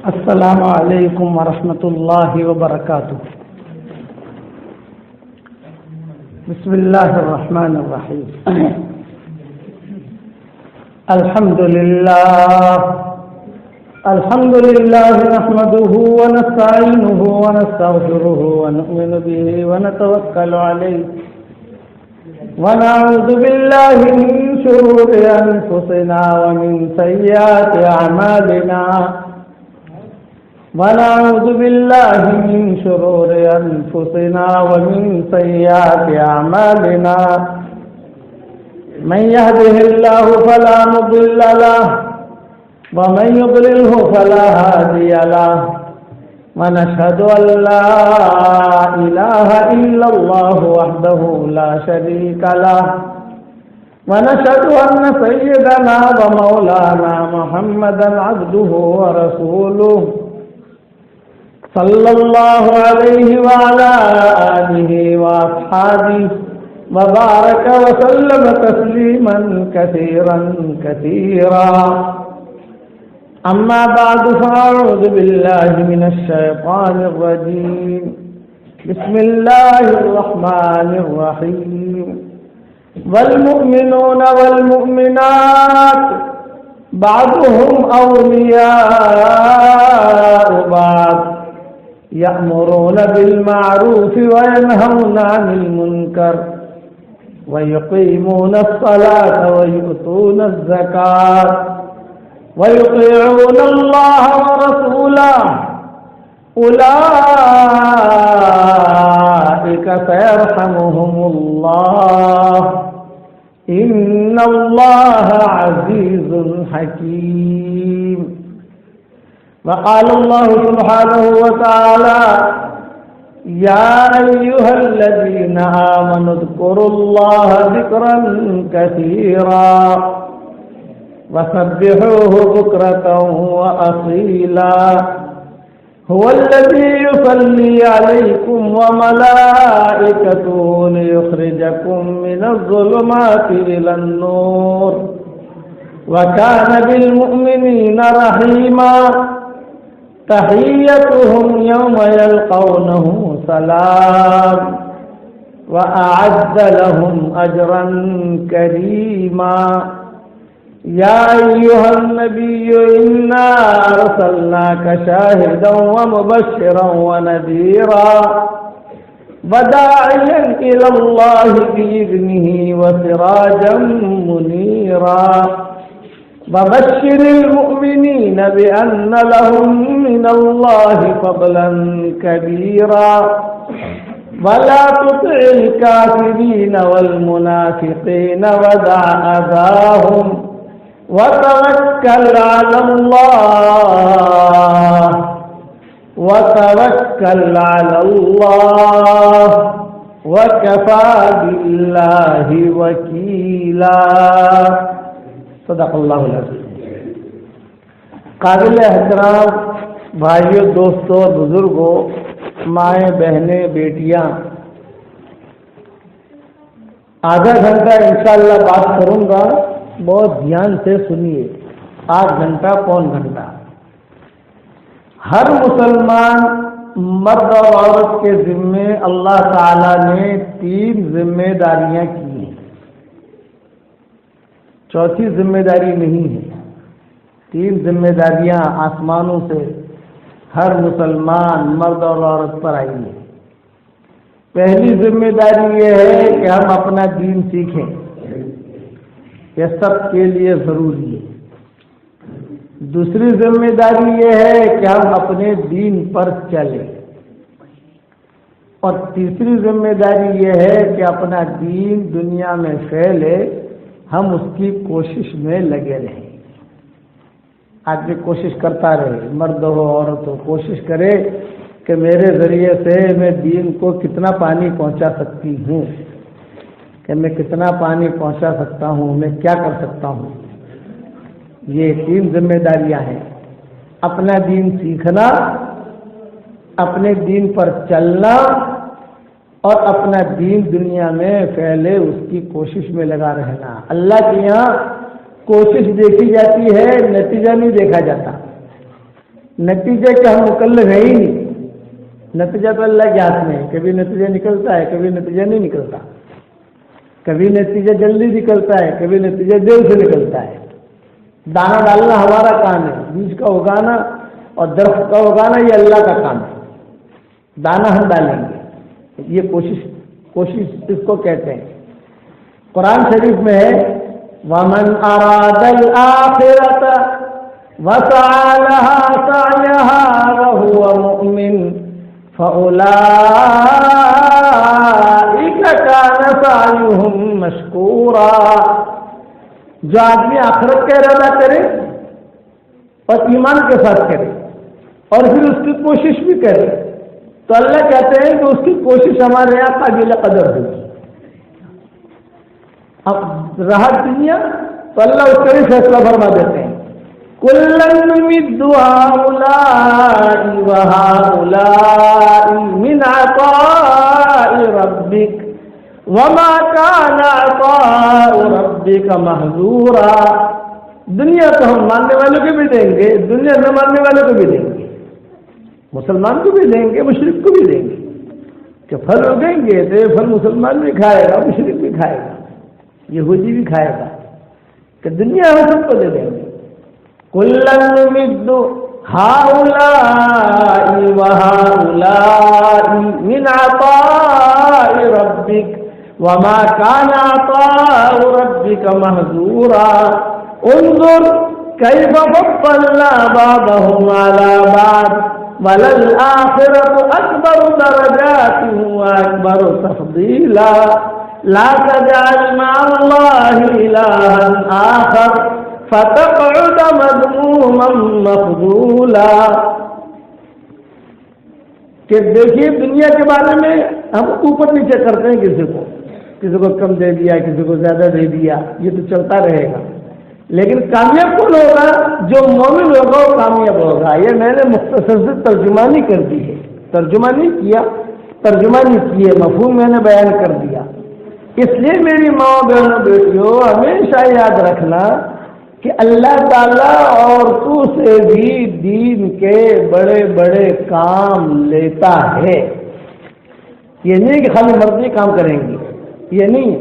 السلام علیکم ورحمۃ اللہ وبرکاتہ. بسم اللہ الرحمن الرحیم. الحمد للہ نحمده ونستعینه ونستغفره ونؤمن به ونتوکل علیہ ونعوذ باللہ من شرور انفسنا ومن سیئات اعمالنا ونعوذ بالله من شرور أنفسنا ومن سيئات أعمالنا من يهده الله فلا مضل له ومن يضلله فلا هادي له ونشهد أن لا إله إلا الله وحده لا شريك له ونشهد أن سيدنا ومولانا محمدا عبده ورسوله صلی اللہ علیہ وعلى آلہ وأصحابہ وبارک وسلم تسلیما کثیرا کثیرا. اما بعد فاعوذ باللہ من الشیطان الرجیم. بسم اللہ الرحمن الرحیم. والمؤمنون والمؤمنات بعضهم اولیاء بعض يأمرون بالمعروف وينهون عن المنكر ويقيمون الصلاة ويؤتون الزكاة ويطيعون الله ورسوله أولئك سيرحمهم الله إن الله عزيز حكيم. وقال الله سبحانه وتعالى يا أيها الذين آمنوا اذكروا الله ذكرا كثيرا وسبحوه بكرة وأصيلا هو الذي يصلي عليكم وملائكته ليخرجكم من الظلمات إلى النور وكان بالمؤمنين رحيما. تحيتهم يوم يلقونه سلام وأعد لهم أجرا كريما. يا أيها النبي إنا أرسلناك شاهدا ومبشرا ونذيرا وداعيا إلى الله بإذنه وسراجا منيرا. وبشر المؤمنين بأن لهم من الله فضلا كبيرا ولا تطع الكافرين والمنافقين ودع أذاهم وتوكل على الله وكفى بالله وكيلا. صدق اللہ العظیم. قابل احترام بھائیوں، دوستوں، بزرگوں، مائیں، بہنیں، بیٹیاں، آدھا گھنٹہ انشاءاللہ بات کروں گا. بہت دھیان سے سنیے. آدھ گھنٹہ پون گھنٹہ. ہر مسلمان مرد اور عورت کے ذمے اللہ تعالی نے 3 ذمہ داریاں کی ہیں. چوتھی ذمہ داری نہیں ہے. 3 ذمہ داریاں آسمانوں سے ہر مسلمان مرد اور عورت پر آئی ہے. پہلی ذمہ داری یہ ہے کہ ہم اپنا دین سیکھیں. یہ سب کے لیے ضروری ہے. دوسری ذمہ داری یہ ہے کہ ہم اپنے دین پر چلیں. اور تیسری ذمہ داری یہ ہے کہ اپنا دین دنیا میں پھیلے. ہم اس کی کوشش میں لگے رہیں. آدمی کوشش کرتا رہے، مرد ہو عورت ہو، کوشش کرے کہ میرے ذریعے سے میں دین کو کتنا پانی پہنچا سکتی ہوں، کہ میں کتنا پانی پہنچا سکتا ہوں، میں کیا کر سکتا ہوں. یہ 3 ذمہ داریاں ہیں. اپنا دین سیکھنا، اپنے دین پر چلنا، اور اپنا دین دنیا میں پھیلے اس کی کوشش میں لگا رہنا. اللہ کے یہاں کوشش دیکھی جاتی ہے، نتیجہ نہیں دیکھا جاتا. نتیجے کے ہم مکلف ہیں ہی نہیں. نتیجہ تو اللہ کے ہاتھ میں ہے. کبھی نتیجہ نکلتا ہے، کبھی نتیجہ نہیں نکلتا. کبھی نتیجہ جلدی نکلتا ہے، کبھی نتیجہ دیر سے نکلتا ہے. دانا ڈالنا ہمارا کام ہے، بیج کا اگانا اور درخت کا اگانا یہ اللہ کا کام ہے. دانا ہم ڈالیں گے، یہ کوشش اس کو کہتے ہیں. قرآن شریف میں ہے وَمَنْ أَرَادَ الْآخِرَةَ وَسَعَى لَهَا سَعْيَهَا وَهُوَ مُؤْمِنٌ فَأُولَٰئِكَ كَانَ سَعْيُهُمْ مَشْكُورًا. جو آدمی آخرت کا ارادہ کرے اور ایمان کے ساتھ کرے اور پھر اس کی کوشش بھی کرے تو اللہ کہتے ہیں کہ اس کی کوشش ہمارے یہاں قابل قدر ہوگی. اب رہا دنیا تو اللہ اس کا بھی فیصلہ فرما دیتے ہیں. كُلًّا نُمِدُّ هَٰؤُلَاءِ وَهَٰؤُلَاءِ مِنْ عَطَاءِ رَبِّكَ وَمَا كَانَ عَطَاءُ رَبِّكَ مَحْظُورًا. دنیا تو ہم ماننے والوں کو بھی دیں گے، دنیا نہ ماننے والوں کو بھی دیں گے. مسلمان کو بھی دیں گے، مشرک کو بھی دیں گے. کہ پھل اگیں گے تو یہ پھل مسلمان بھی کھائے گا، مشرک بھی کھائے گا، یہودی بھی کھائے گا. کہ دنیا ہم سب کو دے دیں گے. كُلًّا نُمِدُّ هَٰؤُلَاءِ وَهَٰؤُلَاءِ مِنْ عَطَاءِ رَبِّكَ وَمَا كَانَ عَطَاءُ رَبِّكَ مَحْظُورًا. انظر كيف فضلنا بعضهم على بعض وللآخرة أكبر درجات وأكبر تفضيلا لا تجعل مع الله إلها آخر فتقعد مذموما مخذولا. کہ دیکھیے دنیا کے بارے میں ہم اوپر نیچے کرتے ہیں، کسی کو کم دے دیا، کسی کو زیادہ دے دیا، یہ تو چلتا رہے گا. لیکن کامیاب کون ہوگا؟ جو مومن ہوگا وہ کامیاب ہوگا. یہ میں نے مختصر سے ترجمانی کر دی ہے، ترجمہ نہیں کیا، ترجمانی کی ہے، مفہوم میں نے بیان کر دیا. اس لیے میری ماں بہنوں بیٹیوں ہمیشہ یاد رکھنا کہ اللہ تعالیٰ عورتوں سے بھی دین کے بڑے بڑے کام لیتا ہے. یہ نہیں کہ خالی مرضی کام کریں گی، یہ نہیں.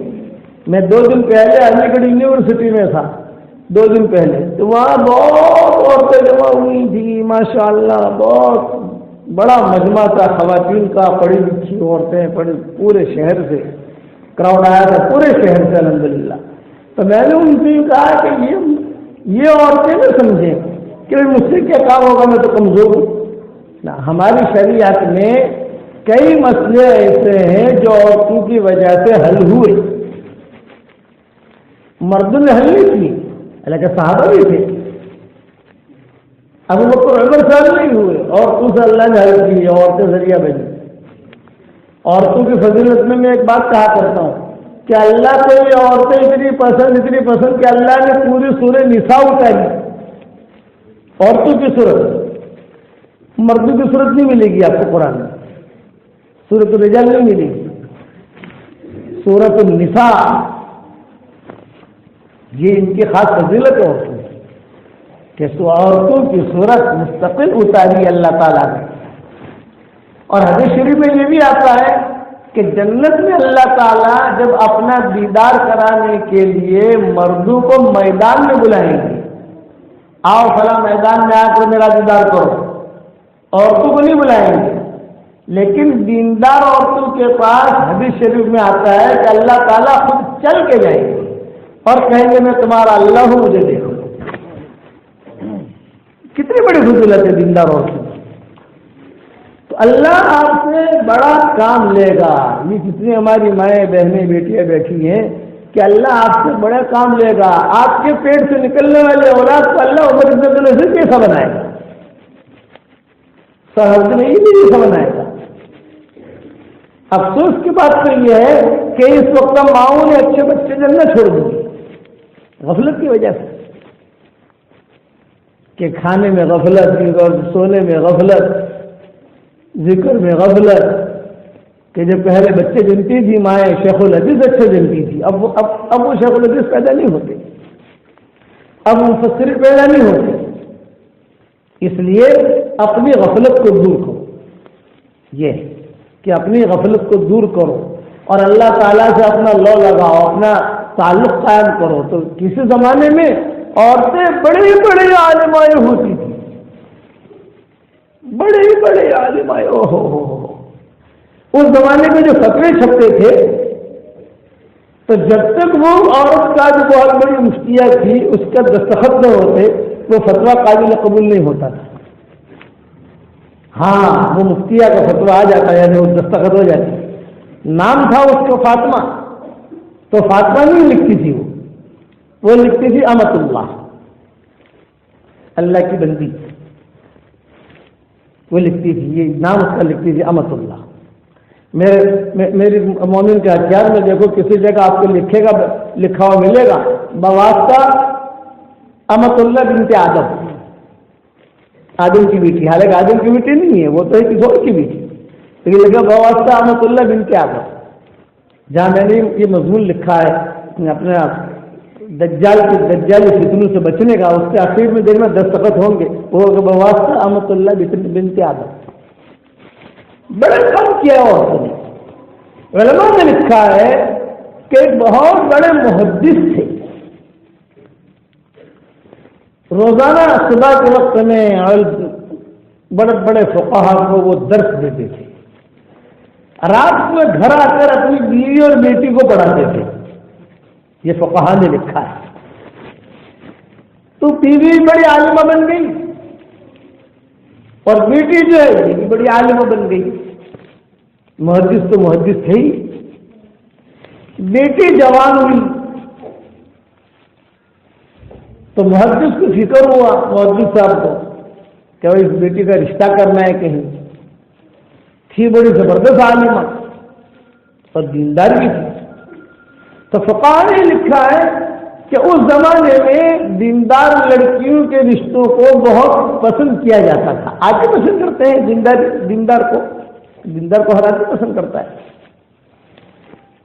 میں 2 دن پہلے علی گڑھ یونیورسٹی میں تھا، 2 دن پہلے، تو وہاں بہت عورتیں جمع ہوئی تھی. ماشاء اللہ بہت بڑا مجمع تھا خواتین کا، پڑھی لکھی عورتیں، پورے شہر سے کراؤڈ آیا تھا، پورے شہر سے الحمدللہ. تو میں نے ان سے کہا کہ یہ عورتیں نہ سمجھیں کہ مجھ سے کیا کام ہوگا، میں تو کمزور ہوں. ہماری شریعت میں کئی مسئلے ایسے ہیں جو عورتوں کی وجہ سے حل ہوئے، مردوں نے حل نہیں کی. حالانکہ صحابہ بھی تھے، ابو بکر عمر سے حل نہیں ہوئے، عورتوں سے اللہ نے حل کی، عورتیں ذریعہ بنی. عورتوں کی فضیلت میں ایک بات کہا کرتا ہوں کہ اللہ کو یہ عورتیں اتنی پسند کہ اللہ نے پوری سورہ نساء اتاری. عورتوں کی صورت، مردوں کی صورت نہیں ملے گی آپ کو قرآن میں. سورۃ الرجال نہیں ملے گی، سورۃ النساء یہ ان کی خاص فضیلت ہے عورتوں کہ عورتوں کی صورت مستقل اتاری اللہ تعالیٰ نے. اور حدیث شریف میں یہ بھی آتا ہے کہ جنت میں اللہ تعالیٰ جب اپنا دیدار کرانے کے لیے مردوں کو میدان میں بلائیں گے، آؤ فلاں میدان میں آ کر میرا دیدار کرو. عورتوں کو نہیں بلائیں گے، لیکن دیندار عورتوں کے پاس حدیث شریف میں آتا ہے کہ اللہ تعالیٰ خود چل کے جائیں گے اور کہیں گے میں تمہارا اللہ ہوں، مجھے دیکھو. کتنی بڑی فضیلت ہے دیندار عورتوں. تو اللہ آپ سے بڑا کام لے گا. یہ کتنی ہماری مائیں بہنیں بیٹیاں بیٹھی ہیں کہ اللہ آپ سے بڑا کام لے گا. آپ کے پیٹ سے نکلنے والے اولاد کو اللہ عمر عزت سے کیسا بنائے گا؟ سرحد میں یہ بھی کیسا بنائے گا؟ افسوس کی بات تو یہ ہے کہ اس وقت ماؤں نے اچھے بچے جننا چھوڑ دی غفلت کی وجہ سے، کہ کھانے میں غفلت، سونے میں غفلت، ذکر میں غفلت. کہ جب پہلے بچے جنتی تھی مائیں شیخ الحدیث اچھے جنتی تھی، اب وہ شیخ الحدیث پیدا نہیں ہوتے، اب مفسر پیدا نہیں ہوتے. اس لیے اپنی غفلت کو دور کرو، یہ کہ اپنی غفلت کو دور کرو اور اللہ تعالیٰ سے اپنا لو لگاؤ، اپنا تعلق قائم کرو۔ تو کسی زمانے میں عورتیں بڑے بڑے عالمائیں ہوتی تھیں، بڑے بڑے عالمائیں، او ہو اس زمانے میں جو فتوے چھپتے تھے، تو جب تک وہ عورت کا جو بہت بڑی مفتیہ تھی اس کا دستخط نہ ہوتے وہ فتویٰ قابل قبول نہیں ہوتا تھا۔ ہاں وہ مفتیہ کا فتویٰ آ جاتا ہے، یعنی وہ دستخط ہو جاتی، نام تھا اس کو فاطمہ، تو فاطمہ نہیں لکھتی تھی، وہ لکھتی تھی امت اللہ، اللہ کی بندی، وہ لکھتی تھی، یہ نام اس کا لکھتی تھی امت اللہ۔ میری مومن کے ہتھیار میں دیکھو کسی جگہ آپ کو لکھا ہوا ملے گا بواسطہ امت اللہ بنت آدم، آدم کی بیٹی، حالانکہ آدم کی بیٹی نہیں ہے، وہ تو ہے کسی اور کی بیٹی، لیکن لکھا بواسطہ امت اللہ بنت آدم۔ جہاں میں نے یہ مضمون لکھا ہے اپنے دجالی فتنوں سے بچنے کا، اس کے آخر میں دیکھنا دستخط ہوں گے، وہ بواسطہ امت اللہ بنت آدم۔ بڑے کم کیا عورتوں نے، علماء نے لکھا ہے کہ ایک بہت بڑے محدث تھے، روزانہ صبح کے وقت میں بڑے بڑے فقہا کو وہ درس دیتے تھے، رات میں گھر آ کر اپنی بیوی اور بیٹی کو پڑھاتے تھے، یہ فقہا نے لکھا ہے۔ تو بیوی بڑی عالمہ بن گئی اور بیٹی جو ہے یہ بھی بڑی عالمہ بن گئی، محدث تو محدث تھے ہی، بیٹی جوان ہوئی تو محدث کو فکر ہوا محدث صاحب کو کہ اس بیٹی کا رشتہ کرنا ہے کہیں، تھی بڑی زبردست عالمہ اور دیندار بھی تھی۔ تو فقہا نے لکھا ہے کہ اس زمانے میں دیندار لڑکیوں کے رشتوں کو بہت پسند کیا جاتا تھا، آج بھی پسند کرتے ہیں، دیندار کو ہر آدمی پسند کرتا ہے۔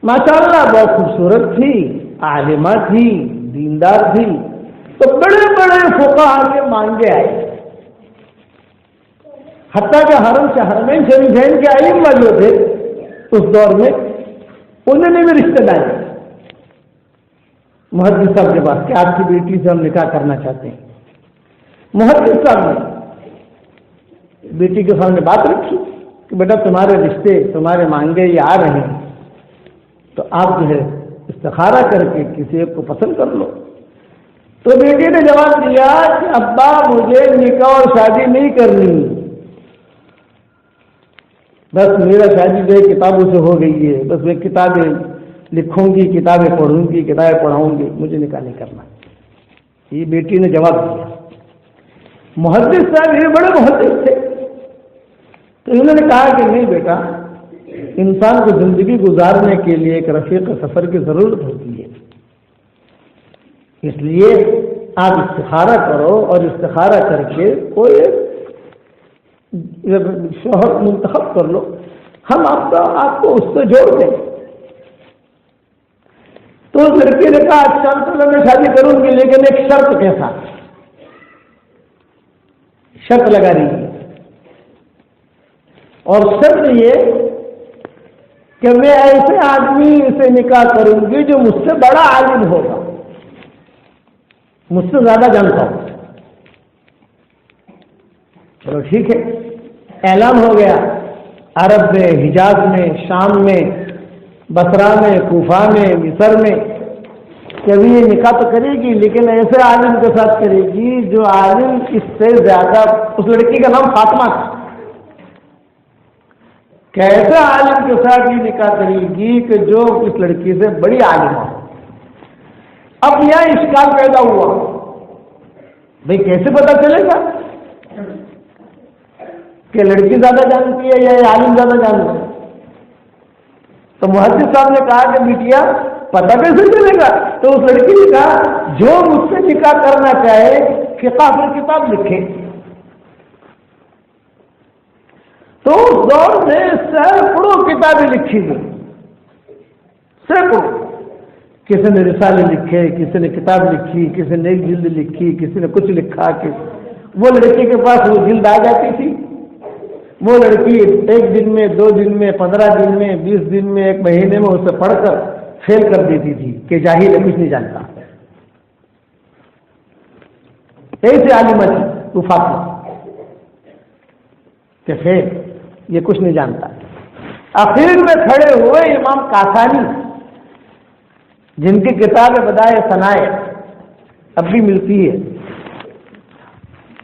ماشاءاللہ بہت خوبصورت تھی، عالمہ تھی، دیندار تھی، تو بڑے بڑے فقہا کے مانگے آئے، حتیٰ کہ حرمین شریفین کے ائمہ جو تھے اس دور میں انہوں نے بھی رشتے ڈالے محدث صاحب کے پاس کہ آپ کی بیٹی سے ہم نکاح کرنا چاہتے ہیں۔ محدث صاحب نے بیٹی کے سامنے بات رکھی کہ بیٹا تمہارے رشتے تمہارے مانگے یہ آ رہے ہیں، تو آپ جو ہے استخارہ کر کے کسی ایک کو پسند کر لو۔ تو بیٹی نے جواب دیا کہ ابا مجھے نکاح اور شادی نہیں کرنی، بس میرا شادی جو ہے کتابوں سے ہو گئی ہے، بس میں کتابیں لکھوں گی، کتابیں پڑھوں گی، کتابیں پڑھاؤں گی، مجھے نکاح نہیں کرنا، یہ بیٹی نے جواب دیا۔ محدث صاحب یہ بڑے محدث تھے، تو انہوں نے کہا کہ نہیں بیٹا، انسان کو زندگی گزارنے کے لیے ایک رفیق سفر کی ضرورت ہوتی ہے، اس لیے آپ استخارہ کرو اور استخارہ کر کے کوئی شوہر منتخب کر لو، ہم آپ کو اس سے جوڑ دیں۔ تو اس لڑکی نے کہا اچھا چلو میں شادی کروں گی، لیکن ایک شرط کے ساتھ، شرط لگا رہی ہے، اور شرط یہ کہ میں ایسے آدمی سے نکاح کروں گی جو مجھ سے بڑا عالم ہوگا، مجھ سے زیادہ جانتا ہوں۔ چلو ٹھیک ہے، اعلان ہو گیا عرب میں، حجاز میں، شام میں، بصرہ میں، کوفہ میں، مصر میں، کہ ابھی یہ نکاح تو کرے گی لیکن ایسے عالم کے ساتھ کرے گی جو عالم اس سے زیادہ، اس لڑکی کا نام فاطمہ تھا، کہ ایسے عالم کے ساتھ یہ نکاح کرے گی کہ جو اس لڑکی سے بڑی عالم ہو۔ اب یہاں اشکال پیدا ہوا، بھئی کیسے پتا چلے گا کہ لڑکی زیادہ جانتی ہے یا عالم زیادہ جانتا ہے؟ تو محدث صاحب نے کہا کہ بیٹیا پتہ کیسے چلے گا؟ تو اس لڑکی نے کہا جو مجھ سے نکاح کرنا چاہے فقہ پر کتاب لکھے۔ تو اس دور میں سینکڑوں کتابیں لکھی گئی، سینکڑوں، کسی نے رسالے لکھے، کسی نے کتاب لکھی، کسی نے ایک جلد لکھی، کسی نے کچھ لکھا کہ وہ لڑکی کے پاس وہ جلد آ جاتی تھی، وہ لڑکی 1 دن میں، 2 دن میں، 15 دن میں، 20 دن میں، 1 مہینے میں اسے پڑھ کر فیل کر دیتی تھی کہ جاہل ہے، کچھ نہیں جانتا. ایسے عالمہ تھی وہ فاطمہ کہ فیل، یہ کچھ نہیں جانتا. آخر میں کھڑے ہوئے امام کاسانی، جن کی کتاب بدائے ثنائے اب بھی ملتی ہے،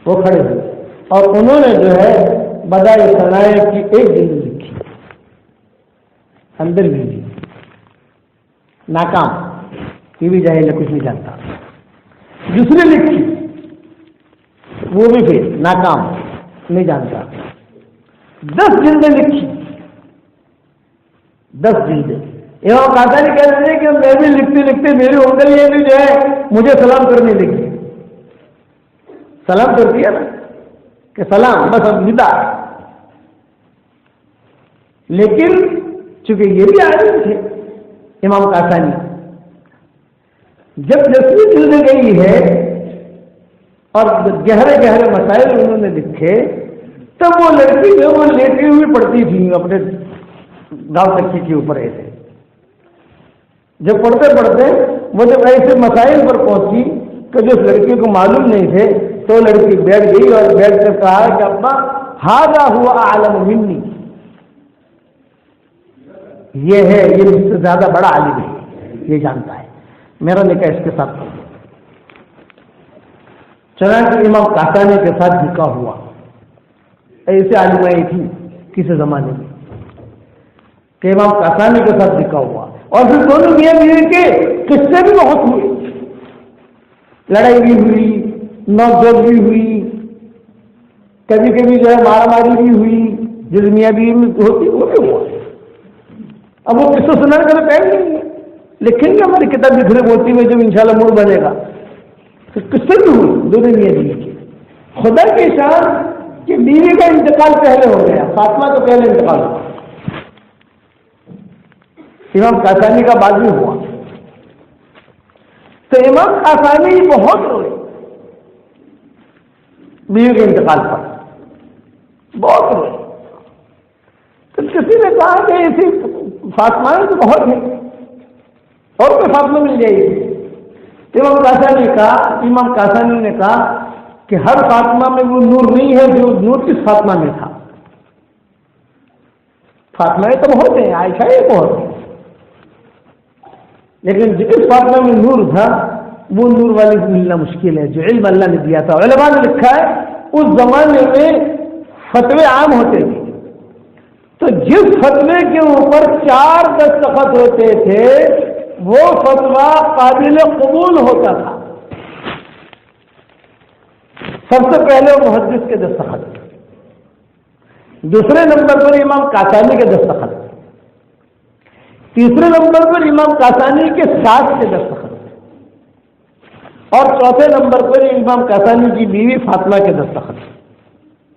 وہ کھڑے ہوئے اور انہوں نے جو ہے بدائے ثنائے کی 1 دن لکھی، اندر بھی ناکام، یہ بھی جاہل ہے، کچھ نہیں جانتا. دوسری لکھی، وہ بھی پھر ناکام، نہیں جانتا. 10 جلدیں لکھی، 10 جلدیں. امام قاسانی کہہ رہے ہیں کہ میں بھی لکھتے لکھتے میری انگلیاں بھی جو ہے مجھے سلام کرنے لگی. سلام کرتی ہے نا کہ سلام، بس اب ودا. لیکن چونکہ یہ بھی عالم تھے امام قاسانی، جب 10ویں جلد گئی ہے اور گہرے گہرے مسائل انہوں نے لکھے، تب وہ لڑکی جو وہ لیٹی ہوئی پڑھتی تھی اپنے گاؤں تکی کے اوپر. ایسے جب پڑھتے پڑھتے وہ جب ایسے مسائل پر پہنچی کہ جو اس لڑکی کو معلوم نہیں تھے، تو لڑکی بیٹھ گئی اور بیٹھ کر کہا کہ ابا ھذا ھو اعلم منی، یہ ہے، یہ مجھ سے زیادہ بڑا عالم ہے، یہ جانتا ہے، میرا نکاح اس کے ساتھ کرو. چنانچہ امام قاسانی کے ساتھ نکاح ہوا. ایسے عالمائیں تھی کسی زمانے میں کہ امام قاسانی کے ساتھ نکاح ہوا. اور پھر دونوں میاں بیوی کے قصے بھی بہت ہوئے، لڑائی بھی ہوئی، نوک جھوک بھی ہوئی، کبھی کبھی جو ہے مارا ماری بھی ہوئی، جو میاں بیوی میں ہوتی وہ بھی ہوا. اب وہ قصہ سنانے کا ٹائم نہیں ہے، لکھیں گے ہماری کتاب لکھنے ہوتی میں جب انشاءاللہ موڈ بنے گا. تو قصے بھی ہوئی دونوں میاں بیوی کے. خدا کی شان کہ بیوی کا انتقال پہلے ہو گیا، فاطمہ کا پہلے انتقال ہوا، امام قاسانی کا بعد میں ہوا. تو امام قاسانی بہت روئے بیوی کے انتقال پر، بہت روئے. تو کسی نے کہا کہ ایسی فاطمہ تو بہت ہے، اور کوئی فاطمہ مل جائے گی. امام قاسانی نے کہا کہ ہر فاطمہ میں وہ نور نہیں ہے جو نور کس فاطمہ میں تھا. فاطمہ تو بہت ہیں، عائشہ یہ بہت ہیں، لیکن جس فاطمہ میں نور تھا وہ نور والی ملنا مشکل ہے جو علم اللہ نے دیا تھا. علماء نے لکھا ہے اس زمانے میں فتوے عام ہوتے تھے، تو جس فتوے کے اوپر 4 دستخط ہوتے تھے وہ فتویٰ قابل قبول ہوتا تھا. سب سے پہلے وہ محدث کے دستخط، دوسرے نمبر پر امام قاسانی کے دستخط، تیسرے نمبر پر امام قاسانی کے ساتھ کے دستخط، اور چوتھے نمبر پر امام قاسانی کی بیوی فاطمہ کے دستخط.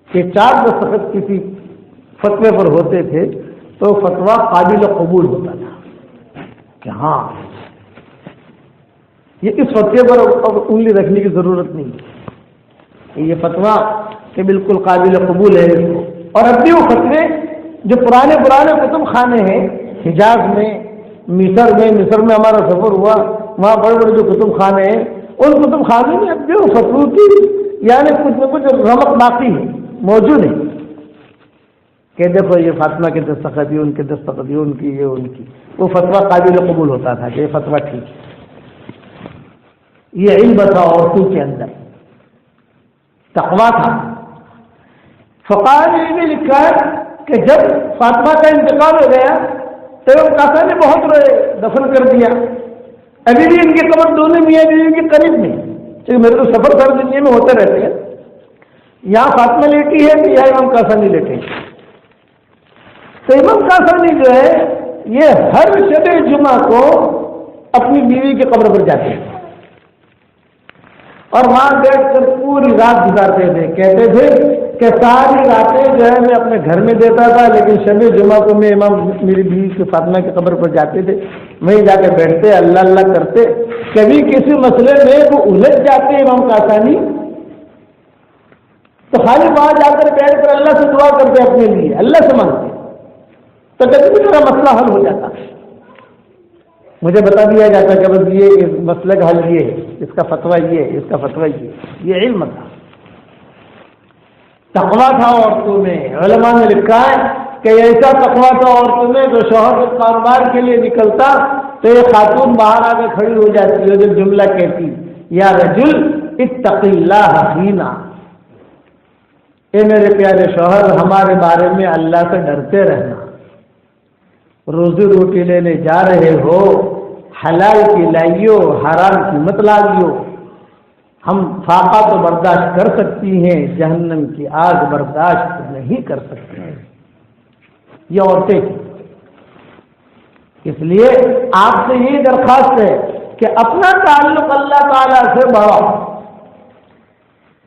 یہ 4 دستخط کسی فتوے پر ہوتے تھے تو فتویٰ قابل قبول ہوتا تھا کہ ہاں یہ اس فتوے پر انگلی رکھنے کی ضرورت نہیں ہے، یہ فتویٰ کہ بالکل قابل قبول ہے. اور اب بھی وہ فتوے جو پرانے کتب خانے ہیں حجاز میں، مصر میں ہمارا سفر ہوا، وہاں بڑے بڑے جو کتب خانے ہیں ان کتب خانے میں اب بھی وہ فتووں کی یعنی کچھ نہ کچھ رمق باقی ہے، موجود ہے کہ دیکھو یہ فاطمہ کے دستخط، یہ ان کے دستخط، یہ ان کی، یہ ان کی. وہ فتویٰ قابل قبول ہوتا تھا کہ یہ فتویٰ ٹھیک ہے. یہ علم تھا عورتوں کے اندر، تقویٰ تھا. فقہاء نے یہ بھی لکھا ہے کہ جب فاطمہ کا انتقال ہو گیا تو امام قاسانی بہت روئے، دفن کر دیا. ابھی بھی ان کی قبر دونوں میاں بیوی کے قریب میں، کیونکہ میرے تو سفر سر دنیا میں ہوتے رہتے ہیں. یہاں فاطمہ لیٹی ہے تو یہاں امام قاسانی لیٹے ہیں. تو امام قاسانی جو ہے یہ ہر شب جمعہ کو اپنی بیوی کی قبر پر جاتے ہیں اور وہاں بیٹھ کر پوری رات گزارتے تھے. کہتے تھے کہ ساری راتیں جو ہے میں اپنے گھر میں دیتا تھا، لیکن شب جمعہ کو میں امام میری بیوی کی فاطمہ کی قبر پر جاتے تھے، وہیں جا کے بیٹھتے، اللہ اللہ کرتے. کبھی کسی مسئلے میں وہ الجھ جاتے امام قاسانی تو خالی وہاں جا کر بیٹھ کر اللہ سے دعا کرتے اپنے لیے، اللہ سے مانگتے، تو کبھی میرا مسئلہ حل ہو جاتا، مجھے بتا دیا جاتا کہ بس یہ مسئلے کا حل یہ ہے، اس کا فتویٰ یہ ہے، اس کا فتویٰ یہ علم تھا، تقویٰ تھا عورتوں میں۔ علماء نے لکھا ہے کہ ایسا تقویٰ تھا عورتوں میں، جو شوہر کے کاروبار کے لیے نکلتا تو یہ خاتون باہر آ کے کھڑی ہو جاتی ہے، جو جملہ کہتی یا رجل اتق اللہ فینا، اے میرے پیارے شوہر ہمارے بارے میں اللہ سے ڈرتے رہنا، روزی روٹی لینے جا رہے ہو، حلال کی لائیو حرام کی مت لاؤ، ہم فاقہ تو برداشت کر سکتی ہیں، جہنم کی آگ برداشت نہیں کر سکتے ہیں، یہ عورتیں تھیں۔ اس لیے آپ سے یہ درخواست ہے کہ اپنا تعلق اللہ تعالیٰ سے بڑھاؤ،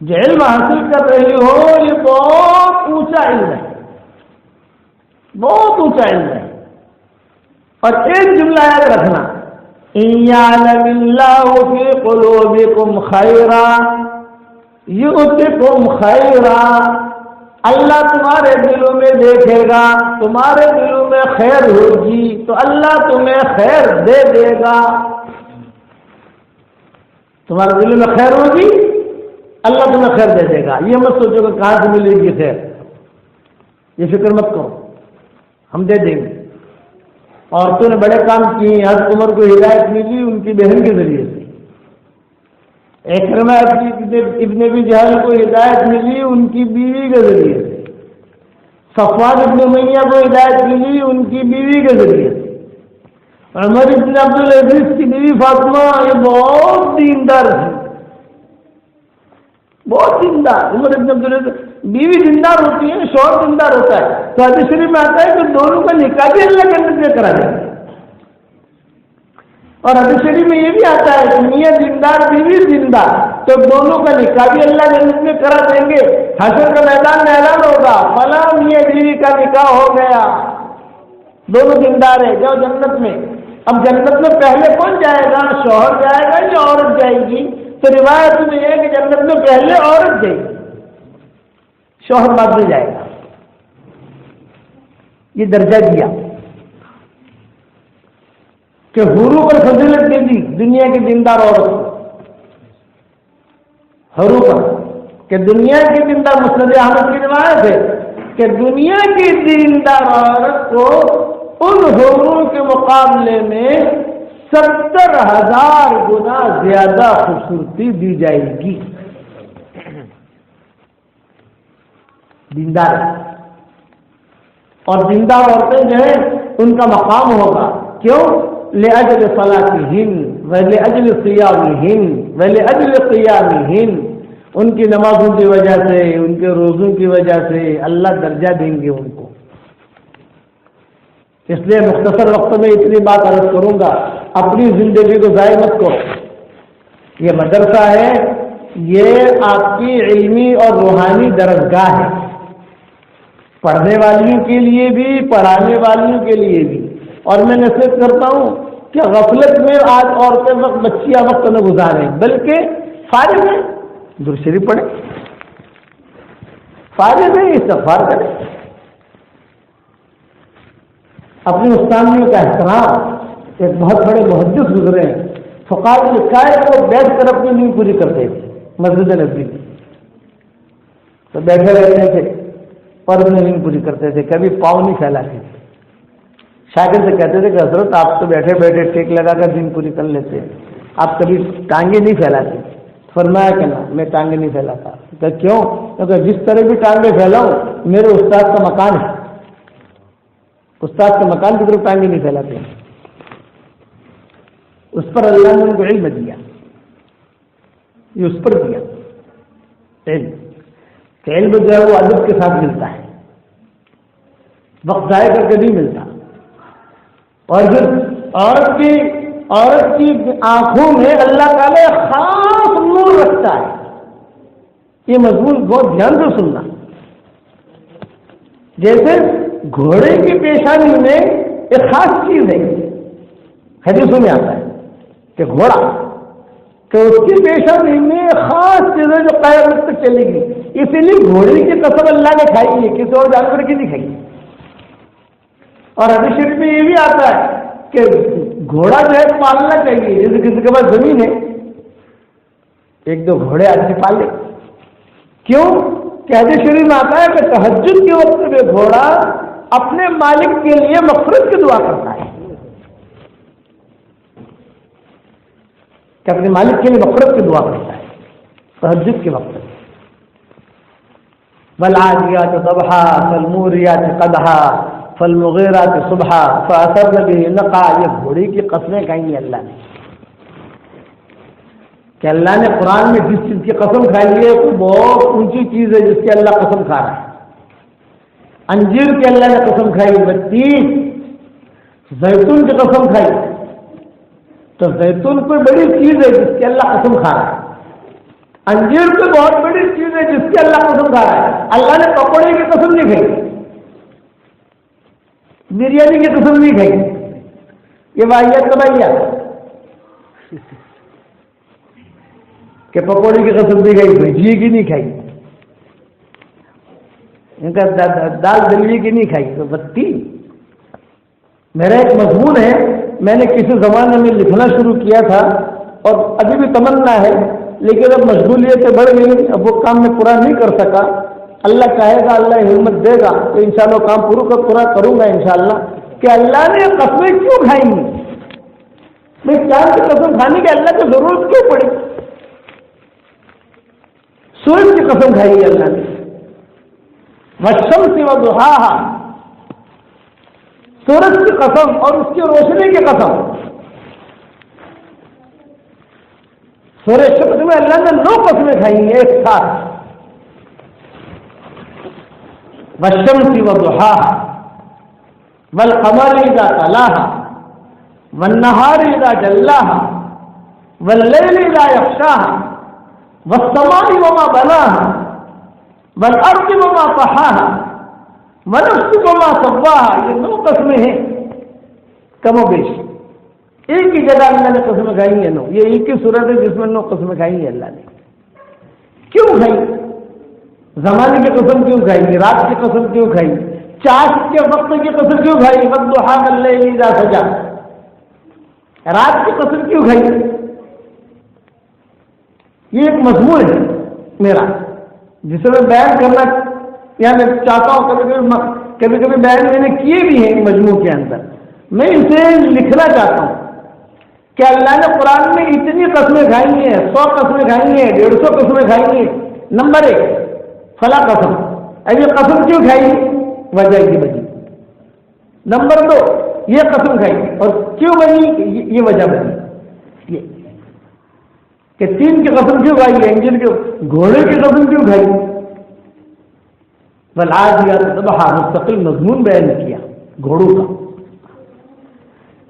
جو علم حاصل کر رہی ہو یہ بہت اونچا علم ہے، بہت اونچا علم ہے، اور ایک جملہ یاد رکھنا، إِن يَعْلَمِ اللَّهُ فِي قُلُوبِكُمْ خَيْرًا يُؤْتِكُمْ خَيْرًا، اللہ تمہارے دلوں میں دیکھے گا، تمہارے دلوں میں خیر ہوگی تو اللہ تمہیں خیر دے دے گا، تمہارے دلوں میں خیر ہوگی اللہ تمہیں خیر دے دے گا۔ یہ مت سوچو کہ کہاں سے ملے گی خیر، یہ فکر مت کرو، ہم دے دیں گے۔ عورتوں نے بڑے کام کیے، حضرت عمر کو ہدایت ملی ان کی بہن کے ذریعے سے، اکرمہ ابن ابی جہل کو ہدایت ملی ان کی بیوی کے ذریعے سے، صفوان ابن امیہ کو ہدایت ملی ان کی بیوی کے ذریعے سے، عمر ابن عبدالعزیز کی بیوی فاطمہ یہ بہت دیندار تھی، بہت دیندار۔ عمر ابن عبدالعزیز بیوی دیندار ہوتی ہے، شوہر دیندار ہوتا ہے، تو حدیث شریف میں آتا ہے کہ دونوں کا نکاح بھی اللہ کے اندر سے کرا جائے، اور حدیث شریف میں یہ بھی آتا ہے کہ میاں دیندار بیوی دیندار، تو دونوں کا نکاح بھی اللہ کے اندر سے کرا دیں گے۔ حشر کا میدان میں اعلان ہوگا فلاں میاں بیوی کا نکاح ہو گیا، دونوں دیندار ہیں، جاؤ جنت میں۔ اب جنت میں پہلے کون جائے گا، شوہر جائے گا یا عورت جائے گی؟ تو روایت میں یہ ہے کہ جنت میں پہلے عورت جائے گی، شوہر بعد میں جائے گا، یہ درجہ دیا کہ حوروں پر فضیلت دے دی دنیا کی دیندار عورت کو، حوروں پر، کہ دنیا کی دیندار، مسند احمد کی روایت ہے کہ دنیا کی دیندار عورت کو ان حوروں کے مقابلے میں 70,000 گنا زیادہ خوبصورتی دی جائے گی، دیندار، اور دیندار عورتیں جو ہیں ان کا مقام ہوگا، کیوں؟ لأجل صلاتہن ولأجل صیامہن ولأجل قیامہن، ان کی نمازوں کی وجہ سے، ان کے روزوں کی وجہ سے اللہ درجہ دیں گے ان کو۔ اس لیے مختصر وقت میں اتنی بات عرض کروں گا، اپنی زندگی کو ضائع مت کرو۔ یہ مدرسہ ہے، یہ آپ کی علمی اور روحانی درسگاہ ہے، پڑھنے والیوں کے لیے بھی، پڑھانے والیوں کے لیے بھی۔ اور میں نصیحت کرتا ہوں کہ غفلت میں آج عورتیں وقت، بچیاں وقت نہ گزاریں، بلکہ فارغ ہیں درود شریف پڑھیں، فارغ ہیں استغفار کریں، اپنی استادیوں کا احترام۔ ایک بہت بڑے محدث گزرے ہیں، فقہاء نے لکھا ہے کہ وہ بیٹھ کر اپنی نیند پوری کرتے تھے مسجد نبوی میں، تو بیٹھے رہتے تھے اور اپنی نیند پوری کرتے تھے، کبھی پاؤں نہیں پھیلاتے تھے۔ شاگرد سے کہتے تھے کہ حضرت آپ تو بیٹھے بیٹھے ٹیک لگا کر دن پوری کر لیتے ہیں، آپ کبھی ٹانگیں نہیں پھیلاتے؟ فرمایا کہ نا میں ٹانگیں نہیں پھیلاتا۔ کہ کیوں؟ کیونکہ جس طرح بھی ٹانگیں پھیلاؤں میرے استاد کا مکان ہے، استاد کے مکان کی طرف ٹانگیں نہیں پھیلاتے، اس پر اللہ نے ان کو علم دیا، یہ اس پر دیا علم، کہ علم جو ہے وہ ادب کے ساتھ ملتا ہے، وقت ضائع کر کے نہیں ملتا۔ اور پھر عورت کی آنکھوں میں اللہ تعالیٰ خاص نور رکھتا ہے، یہ مضمون بہت دھیان سے سننا۔ جیسے گھوڑے کی پیشانی میں ایک خاص چیز ہے، حدیثوں میں آتا ہے کہ گھوڑا، کہ اس کی پیشانی میں خاص چیز ہے جو قیامت تک چلے گی، اسی لیے گھوڑے کی قسم اللہ نے کھائی ہے، کسی اور جانور کی نہیں کھائی۔ اور حدیث شریف میں یہ بھی آتا ہے کہ گھوڑا جو ہے پالنا چاہیے، جیسے کسی کے پاس زمین ہے، ایک دو گھوڑے آدمی پال لے۔ کیوں کہ حدیث شریف میں آتا ہے کہ تہجد کے وقت میں گھوڑا اپنے مالک کے لیے مغفرت کی دعا کرتا ہے، کہ اپنے مالک کے لیے مغفرت کی دعا کرتا ہے تہجد کے وقت۔ والعادیات ضبحا فالموریات قدحا فالمغیرات صبحا فاثرن به نقعا، یہ گھوڑے کی قسمیں کہیں گے اللہ نے، کہ اللہ نے قرآن میں جس چیز کی قسم کھائی ہے وہ بہت اونچی چیز ہے جس کی اللہ قسم کھا رہا ہے۔ انجیر کی اللہ نے قسم کھائی، بتیس زیتون کی قسم کھائی، تو زیتون کوئی بڑی چیز ہے جس کی اللہ قسم کھا رہا ہے، انجیر کوئی بہت بڑی چیز ہے جس کی اللہ قسم کھا رہا ہے۔ اللہ نے پکوڑے کی قسم نہیں کھائی، بریانی کی قسم نہیں کھائی، یہ واحد تباہیہ کہ پکوڑے کی قسم نہیں کھائی، بھجیے کی نہیں کھائی، ان کا دال دلیے کی نہیں کھائی، تو بتی۔ میرا ایک مضمون ہے، میں نے کسی زمانے میں لکھنا شروع کیا تھا اور ابھی بھی تمنا ہے، لیکن اب مشغولیتیں بڑھ گئی، اب وہ کام میں پورا نہیں کر سکا۔ اللہ چاہے گا، اللہ ہمت دے گا تو انشاءاللہ کام پورا کروں گا انشاءاللہ، کہ اللہ نے قسمیں کیوں کھائیں گی، میں چاند کی قسم کھانے کی اللہ کو ضرورت کیوں پڑی؟ سورج کی قسم کھائی ہے اللہ نے، والشمس وضحاہا، سورج کی قسم اور اس کی روشنی کی قسم۔ سورہ شمس میں اللہ نے 9 قسمیں کھائی ہیں ایک ساتھ، والشمس وضحاہا والقمر اذا تلاہا والنہار اذا جلاہا واللیل اذا یغشاہا والسماء وما بناها والارض وما طحاها ونفس وما سواها، یہ 9 قسمیں ہیں کم و بیش، ایک ہی جگہ اللہ نے قسمیں کھائی ہیں 9، یہ ایک ہی صورت ہے جس میں 9 قسمیں کھائی ہیں اللہ نے۔ کیوں کھائی؟ زمانے کی قسم کیوں کھائی؟ رات کی قسم کیوں کھائی؟ چاش کے وقت کی قسم کیوں کھائی؟ والضحیٰ واللیل اذا سجا، رات کی قسم کیوں کھائی؟ یہ ایک مضمون ہے میرا جسے میں بیان کرنا میں چاہتا ہوں، کبھی کبھی بیان میں نے کیے بھی ہیں مجموع کے اندر، میں اسے لکھنا چاہتا ہوں کہ اللہ نے قرآن میں اتنی قسمیں کھائی ہیں، 100 قسمیں کھائی ہیں، 150 قسمیں کھائی ہیں۔ نمبر 1 فلاں قسم، اب یہ قسم کیوں کھائی؟ وجہ کی بنی۔ نمبر 2 یہ قسم کھائی اور کیوں بنی؟ یہ وجہ بنی، یہ کہ 3 کی قسم کیوں کھائی ہے، انجن کے گھوڑے کی قسم کیوں کھائی؟ والعادیات ضبحا، مستقل مضمون بیان کیا گھوڑوں کا۔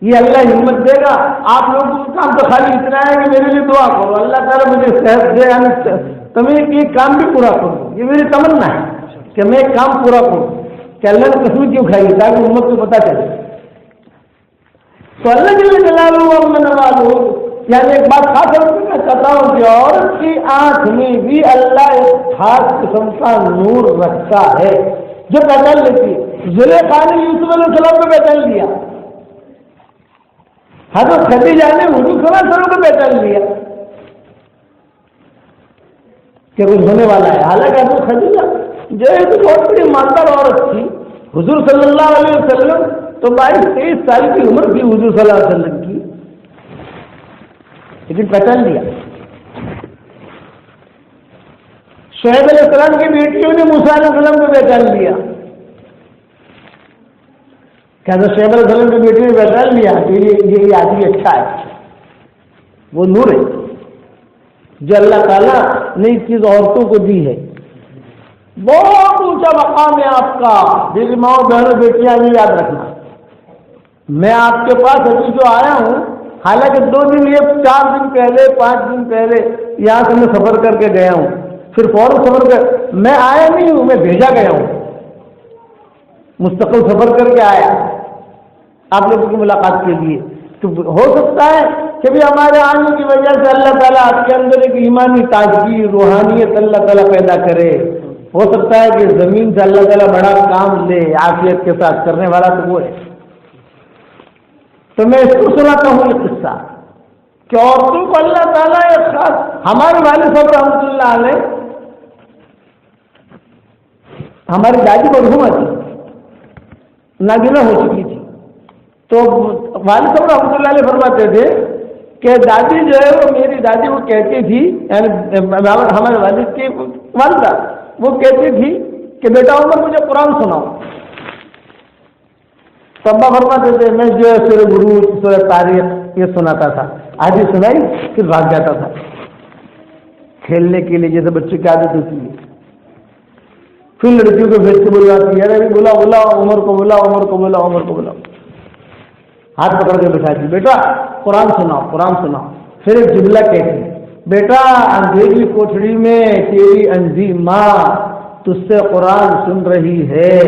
یہ اللہ ہمت دے گا، آپ لوگوں کا کام تو خالی اتنا ہے کہ میرے لیے دعا کرو، اللہ تعالیٰ مجھے صحت دے، تمہیں یہ کام بھی پورا کروں، یہ میری تمنا ہے کہ میں کام پورا کروں، کہ اللہ نے قسم کیوں کھائی تاکہ امت کو پتہ چلے۔ تو اللہ جل جلالہ و من والہ، یعنی ایک بات خاص کرنا چاہتا ہوں کہ عورت کی آنکھ میں بھی اللہ ایک خاص قسم کا نور رکھتا ہے جو پہچان لیتی ہے۔ زلیخا نے یوسف علیہ السلام کو پہچان لیا، حضرت خدیجہ نے حضور صلی اللہ علیہ وسلم کو پہچان لیا کہ کچھ ہونے والا ہے۔ حالانکہ حضرت خدیجہ جو ہے تو بہت بڑی مالدار عورت تھی، حضور صلی اللہ علیہ وسلم تو 22-23 سال کی عمر تھی حضور صلی اللہ علیہ وسلم کی، لیکن پہچان لیا۔ شعیب علیہ السلام کی بیٹیوں نے موسیٰ علیہ السلام کو پہچان لیا، کہ حضرت شعیب علیہ السلام کی بیٹی نے پہچان لیا کہ یہ آدمی اچھا ہے، وہ نور ہے جو اللہ تعالیٰ نے اس چیز عورتوں کو دی ہے۔ بہت اونچا مقام ہے آپ کا، میری ماں بہنوں بیٹیاں بھی یاد رکھنا، میں آپ کے پاس ابھی جو آیا ہوں، حالانکہ 2 دن یہ 4 دن پہلے 5 دن پہلے یہاں سے میں سفر کر کے گیا ہوں، پھر فوراً سفر کر میں آیا نہیں ہوں، میں بھیجا گیا ہوں، مستقل سفر کر کے آیا آپ لوگوں کی ملاقات کے لیے۔ تو ہو سکتا ہے کہ بھی ہمارے آنے کی وجہ سے اللہ تعالیٰ آپ کے اندر ایک ایمانی تازگی روحانیت اللہ تعالیٰ پیدا کرے. ہو سکتا ہے کہ زمین سے اللہ تعالیٰ بڑا کام لے عافیت کے ساتھ کرنے والا تو وہ ہے. تو میں اس کو سناتا ہوں یہ قصہ کہ عورتوں کو اللہ تعالیٰ ایک خاص. ہمارے والد صاحب رحمۃ اللہ علیہ ہماری دادی مرحومہ تھی، نابینا ہو چکی تھی. تو والد صاحب رحمۃ اللہ علیہ فرماتے تھے کہ دادی جو ہے وہ میری دادی وہ کہتی تھی، یعنی ہمارے والد کی والدہ وہ کہتی تھی کہ بیٹا عمر مجھے قرآن سناؤ. تبا فرماتے تھے میں جو ہے سورہ بروج سورہ تاریخ یہ سناتا تھا. آج ہی سنائی پھر بھاگ جاتا تھا کھیلنے کے لیے جیسے بچے کی عادت ہوتی ہے. پھر لڑکیوں کو بھیج کے بلواتی ہے، ارے بلا بلا عمر کو بلا عمر کو بلا عمر کو بلا. ہاتھ پکڑ کے بٹھا دی، بیٹا قرآن سناؤ قرآن سناؤ. پھر ایک جملہ کہتی، بیٹا اندھیری کوٹھڑی میں تیری انجھی ماں تجھ سے قرآن سن رہی ہے.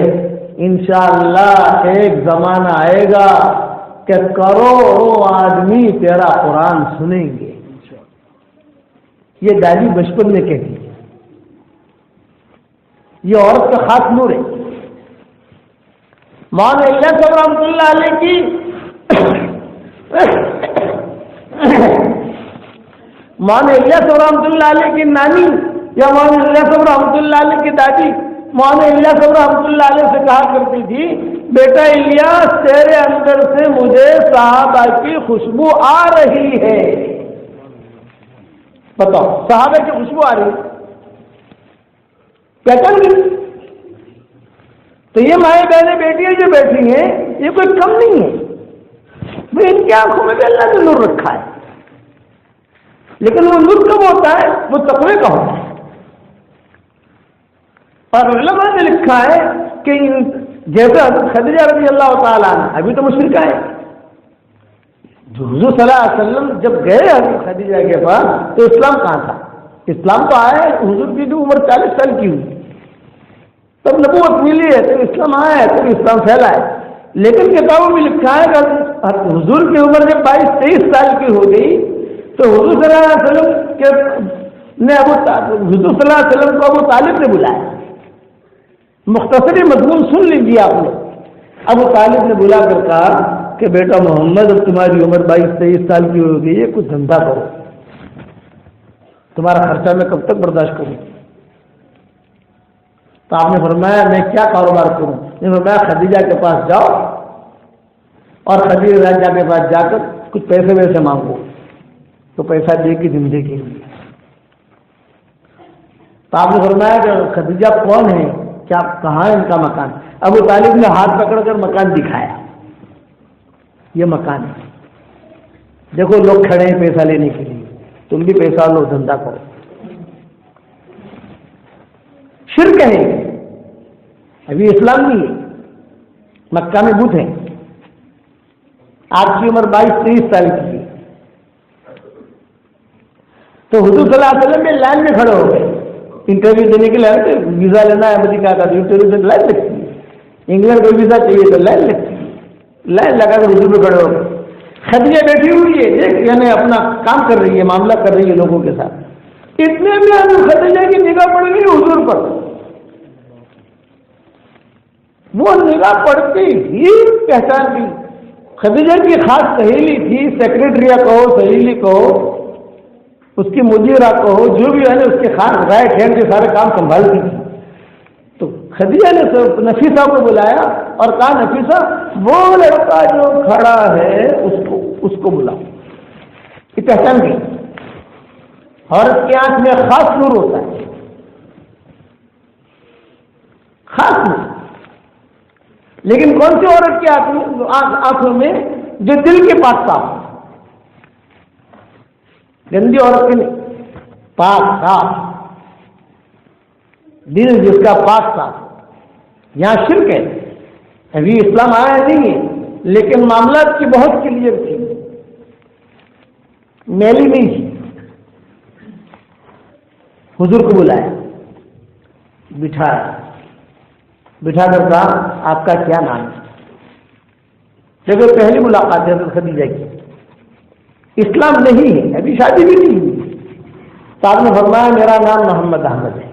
انشاءاللہ ایک زمانہ آئے گا کہ کروڑوں آدمی تیرا قرآن سنیں گے. یہ دادی بچپن میں کہتی ہے. یہ عورت کا خاص نور ہے. مولانا الیاس صاحب رحمۃ اللہ علیہ کی مولانا الیاس صاحب رحمۃ اللہ علیہ کی نانی یا مولانا الیاس صاحب رحمۃ اللہ علیہ کی دادی مولانا الیاس صاحب رحمۃ اللہ علیہ سے کہا کرتی تھی، بیٹا الیاس تیرے اندر سے مجھے صحابہ کی خوشبو آ رہی ہے. بتاؤ صحابہ کی خوشبو آ رہی ہے پہچان گئی. تو یہ مائیں بہنیں بیٹیاں جو بیٹھی ہیں یہ کوئی کم نہیں ہے. ان کی آنکھوں میں بھی اللہ نے نور رکھا ہے، لیکن وہ نور کب ہوتا ہے؟ وہ تقوی کا ہوتا ہے. اور علماء نے لکھا ہے کہ جیسے حضرت خدیجہ رضی اللہ تعالیٰ عنہ ابھی تو مشرکہ ہے، حضور صلی اللہ علیہ وسلم جب گئے حضرت خدیجہ کے پاس تو اسلام کہاں تھا؟ اسلام تو آیا ہے حضور کی جو عمر 40 سال کی ہوئی تب نبوت ملی ہے، تو اسلام آیا ہے، تو اسلام پھیلا ہے. لیکن کتابوں میں لکھا ہے کہ حضور کی عمر جب 22-23 سال کی ہو گئی تو حضور صلی اللہ علیہ وسلم نے حضور صلی اللہ علیہ وسلم کو ابو طالب نے بلایا. مختصری مضمون سن لیجیے آپ نے. ابو طالب نے بلا کر کہا کہ بیٹا محمد اب تمہاری عمر 22-23 سال کی ہو گئی ہے، کچھ دھندا کرو، تمہارا خرچہ میں کب تک برداشت کروں؟ تو آپ نے فرمایا میں کیا کاروبار کروں؟ نے فرمایا خدیجہ کے پاس جاؤ اور خدیجہ کے پاس جا کر کچھ پیسے ویسے مانگو تو پیسہ دے گی زندگی کے لیے. تو آپ نے فرمایا کہ خدیجہ کون ہے، کیا کہاں ہے ان کا مکان؟ ابو طالب نے ہاتھ پکڑ کر مکان دکھایا، یہ مکان ہے، دیکھو لوگ کھڑے ہیں پیسہ لینے کے لیے، تم بھی پیسہ لو دھندا کرو. شرک ہے، ابھی اسلام نہیں ہے، مکہ میں بت ہے. آپ کی عمر 22-23 سال کی ہے تو حضور صلی اللہ علیہ وسلم میں لائن میں کھڑے ہو گئے. انٹرویو دینے کے لیے ویزا لینا ہے امریکہ کا تو انٹرویو سے لائن لگتی ہے، انگلینڈ کا ویزا چاہیے تو لائن لگتی ہے. لائن لگا کر حضور میں کھڑے ہو گئے. خدیجہ بیٹھی ہوئی ہے، یعنی اپنا کام کر رہی ہے، معاملہ کر رہی ہے لوگوں کے ساتھ. اتنے میں خدیجہ کی نگاہ پڑ گئی حضور پر. وہ نگاہ پڑتی ہی پہچان کی خدیجہ کی خاص سہیلی تھی، سیکرٹری کہو سہیلی کہو اس کی مدیرہ کہو جو بھی ہے اس کے خاص رائٹ ہینڈ کے سارے کام سنبھالتی تھی. تو خدیجہ نے نفیسہ کو بلایا اور کہا نفیسہ وہ لڑکا جو کھڑا ہے اس کو بلاؤ. یہ پہچان گئی. عورت کی آنکھ میں خاص نور ہوتا ہے، خاص نور. لیکن کون سی عورت کی آنکھوں میں؟ جو دل کے پاس صاف، گندی عورت کی نہیں، پاک صاف دل جس کا پاک صاف. یہاں شرک ہے، ابھی اسلام آیا نہیں ہے لیکن معاملات کی بہت کلیئر تھی، میلی نہیں تھی. حضور کو بلایا، بٹھا کر کہا آپ کا کیا نام ہے؟ دیکھو پہلی ملاقات ہے حضرت خدیجہ کی. اسلام نہیں ہے، ابھی شادی بھی نہیں ہوئی۔ تو آپ نے فرمایا میرا نام محمد احمد ہے،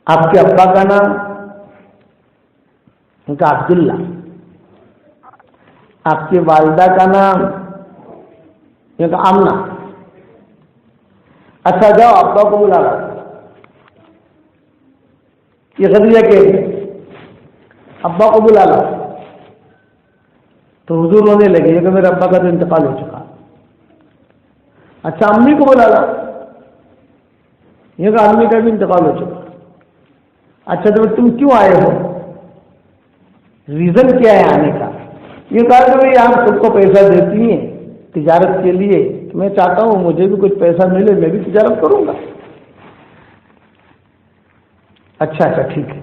آپ کے ابا کا نام؟ ان کا عبداللہ۔ آپ کی والدہ کا نام؟ ان کا آمنہ۔ اچھا جاؤ ابا کو بلا لاؤ۔ یہ خدیجہ کے ابا کو بلا لاؤ۔ تو حضور رونے لگے کہ میرے ابا کا تو انتقال ہو چکا۔ اچھا امی کو بلا لاؤ۔ یہ کہ امی کا بھی انتقال ہو چکا۔ اچھا تو تم کیوں آئے ہو؟ ریزن کیا ہے آنے کا؟ یہ کہا کہ بھائی آپ سب کو پیسہ دیتی ہیں تجارت کے لیے، میں چاہتا ہوں مجھے بھی کچھ پیسہ ملے، میں بھی تجارت کروں گا۔ اچھا ٹھیک ہے۔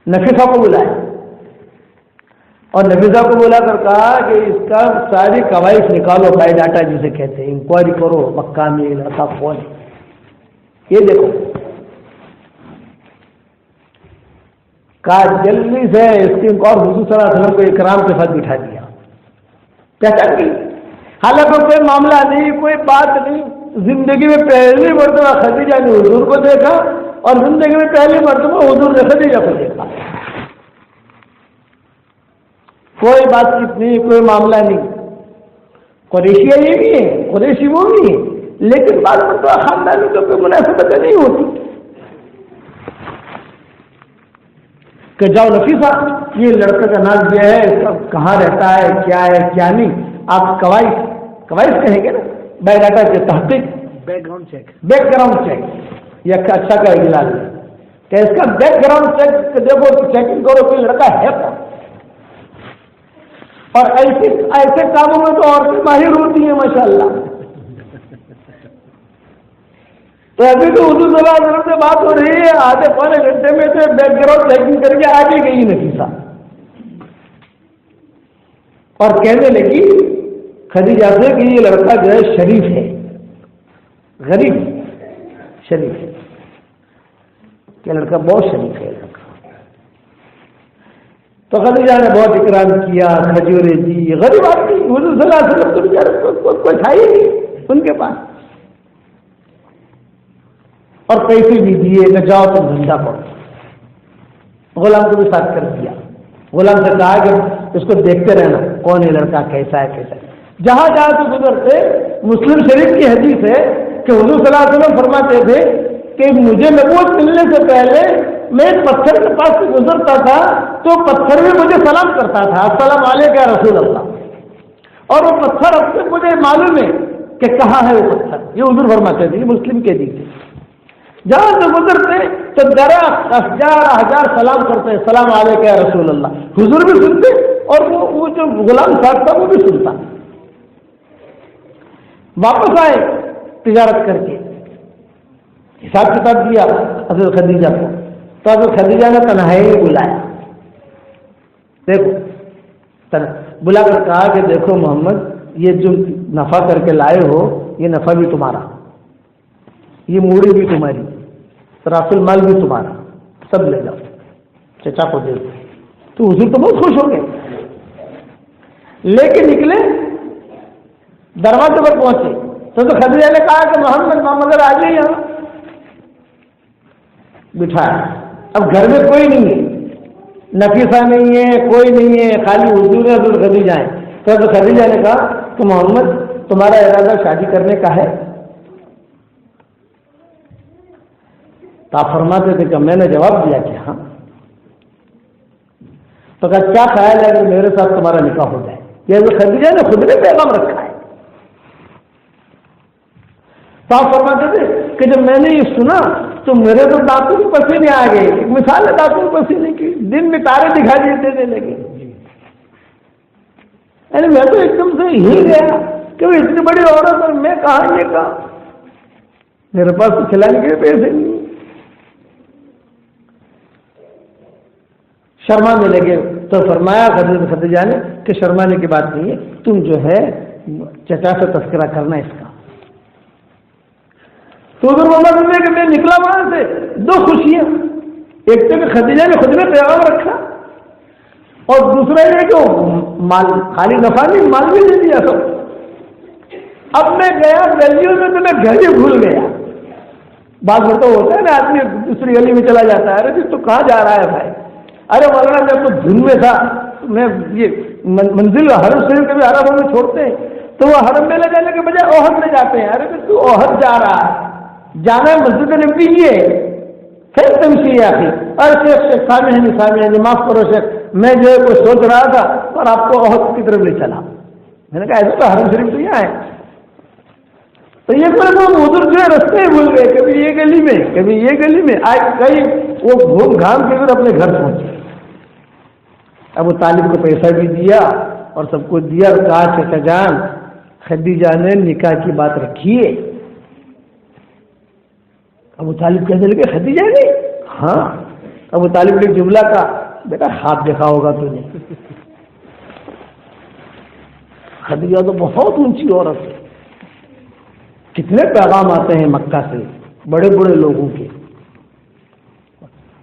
نفیسہ کو بلایا اور نفیسہ کو بلا کر کہا کہ اس کا ساری قواعد نکالو، بائی ڈاٹا جسے کہتے ہیں، انکوائری کرو مکہ میں یہ لڑکا کون ہے، یہ دیکھو۔ کہا جلدی سے اس کی اور حضور صلی اللہ علیہ وسلم کو اکرام کے ساتھ بٹھا دیا۔ پہچان گئی، حالانکہ کوئی معاملہ نہیں، کوئی بات نہیں، زندگی میں پہلی مرتبہ خدیجہ نے حضور کو دیکھا اور زندگی میں پہلی مرتبہ حضور نے خدیجہ کو دیکھا۔ کوئی بات چیت نہیں، کوئی معاملہ نہیں۔ قریشیہ یہ بھی ہے، قریشی وہ بھی ہے، لیکن بعض مرتبہ خاندانی تو کوئی مناسبتیں نہیں ہوتی کہ جاؤ نفیسہ یہ لڑکے کا نام یہ ہے، اس کا کہاں رہتا ہے، کیا نہیں، آپ قواعد کہیں گے نا، بائی ڈاٹا کے تحقیق، بیک گراؤنڈ چیک، یہ اچھا کا اجلاس ہے کہ اس کا بیک گراؤنڈ چیک دیکھو، چیکنگ کرو کہ لڑکا ہے کون۔ اور ایسے کاموں میں تو عورتیں ماہر ہوتی ہیں ماشاءاللہ۔ تو ابھی تو حضور صلی اللہ علیہ وسلم سے بات ہو رہی ہے، آدھے پونے گھنٹے میں سے بیک گراؤنڈ چیکنگ کر کے آگے گئی نفیسہ اور کہنے لگی خدیجہ سے کہ یہ لڑکا جو ہے شریف ہے، غریب شریف ہے، کہ لڑکا بہت شریف ہے لڑکا۔ تو خدیجہ نے بہت اکرام کیا، کھجورے دی، غریب آدمی حضور صلی اللہ علیہ وسلم تو کوئی تھا ہی نہیں ان کے پاس، اور پیسے بھی دیے کہ جاؤ تم دھندا کرو۔ غلام کو بھی ساتھ کر دیا، غلام سے کہا کہ اس کو دیکھتے رہنا کون ہے لڑکا، کیسا ہے۔ جہاں تو گزرتے مسلم شریف کی حدیث ہے کہ حضور صلی اللہ علیہ وسلم فرماتے تھے کہ مجھے نبوت ملنے سے پہلے میں ایک پتھر کے پاس سے گزرتا تھا تو پتھر بھی مجھے سلام کرتا تھا، السلام علیکم یا رسول اللہ، اور وہ پتھر اب سے مجھے معلوم ہے کہ کہاں ہے وہ پتھر۔ یہ حضور فرماتے تھے، یہ مسلم کے حدیث ہے۔ جہاں سے گزرتے تو ہزار سلام کرتے، السلام علیکم یا رسول اللہ، حضور بھی سنتے اور وہ جو غلام صاحب تھا وہ بھی سنتا۔ واپس آئے تجارت کر کے، حساب کتاب دیا حضرت خدیجہ کو، تو حضرت خدیجہ نے تنہائی میں بلایا، دیکھو بلا کر کہا کہ دیکھو محمد، یہ جو نفع کر کے لائے ہو یہ نفع بھی تمہارا، یہ موڑی بھی تمہاری، راس المال بھی تمہارا، سب لے جاؤ، چچا کو دے دو۔ تو حضور تو بہت خوش ہو گئے، لے کے نکلے، دروازے پر پہنچے تو خدیجہ نے کہا کہ محمد آ جائیے یہاں، بٹھایا۔ اب گھر میں کوئی نہیں ہے، نفیسہ نہیں ہے، کوئی نہیں ہے، خالی حضور ہے، حضرت خدیجہ ہے۔ تو خدیجہ نے کہا کہ محمد تمہارا ارادہ شادی کرنے کا ہے؟ تو آپ فرماتے تھے کہ میں نے جواب دیا کہ ہاں۔ تو کہا کیا خیال ہے اگر میرے ساتھ تمہارا نکاح ہو جائے؟ یہ خدیجہ نے خود نے پیغام رکھا ہے۔ تو آپ فرماتے تھے کہ جب میں نے یہ سنا تو میرے تو دانتوں کے پسینے آ گئے، مثال ہے دانتوں کے پسینے کی، دن میں تارے دکھائی دینے لگے، یعنی میں تو ایک دم سے ہل گیا کہ وہ اتنی بڑی عورت اور میں کہاں یہ کہا، میرے پاس تو کھلانے کے پیسے نہیں۔ شرمانے لگے تو فرمایا خدیجہ نے کہ شرمانے کی بات نہیں ہے، تم جو ہے چچا سے تذکرہ کرنا اس کا۔ تو ادھر بولنا کہ میں نکلا وہاں سے دو خوشیاں، ایک تو کہ خدیجہ نے خود نے پیغام رکھا اور دوسرا یہ کہ مال خالی نفع نہیں، مال بھی دے دیا سب. اب میں گیا گلیوں میں تو میں گھر ہی بھول گیا. بعض مرتبہ ہوتا ہے نا آدمی دوسری گلی میں چلا جاتا ہے، ارے جی تو کہاں جا رہا ہے بھائی؟ ارے مولانا جب تو دھن میں تھا، میں یہ منزل حرم شریف کے بھی عربوں میں چھوڑتے ہیں تو وہ حرم میں لے جانے کے بجائے اوہد میں جاتے ہیں. ارے تو اوہد جا رہا ہے، جانا ہے مسجد نبی یہ پھر تمشی آخری. اور شیخ سامنے معاف کرو شیخ، میں جو ہے کوئی سوچ رہا تھا اور آپ کو اوہد کی طرف لے چلا. میں نے کہا ایسا تو حرم شریف تو یہاں ہے. تو یہ پر وہ ادھر جو ہے رستے بھول گئے، کبھی یہ گلی میں کبھی یہ گلی میں آج کئی وہ گھوم گھام کے پھر اپنے گھر پہنچے. ابو طالب کو پیسہ بھی دیا اور سب کو دیا اور کہا چچا جان خدیجہ نے نکاح کی بات رکھی ہے. ابو طالب کہنے لگے خدیجہ نے؟ ہاں. ابو طالب نے جملہ کا بیٹا خواب دیکھا ہوگا تو نے، خدیجہ تو بہت اونچی عورت ہے. کتنے پیغام آتے ہیں مکہ سے بڑے بڑے لوگوں کے.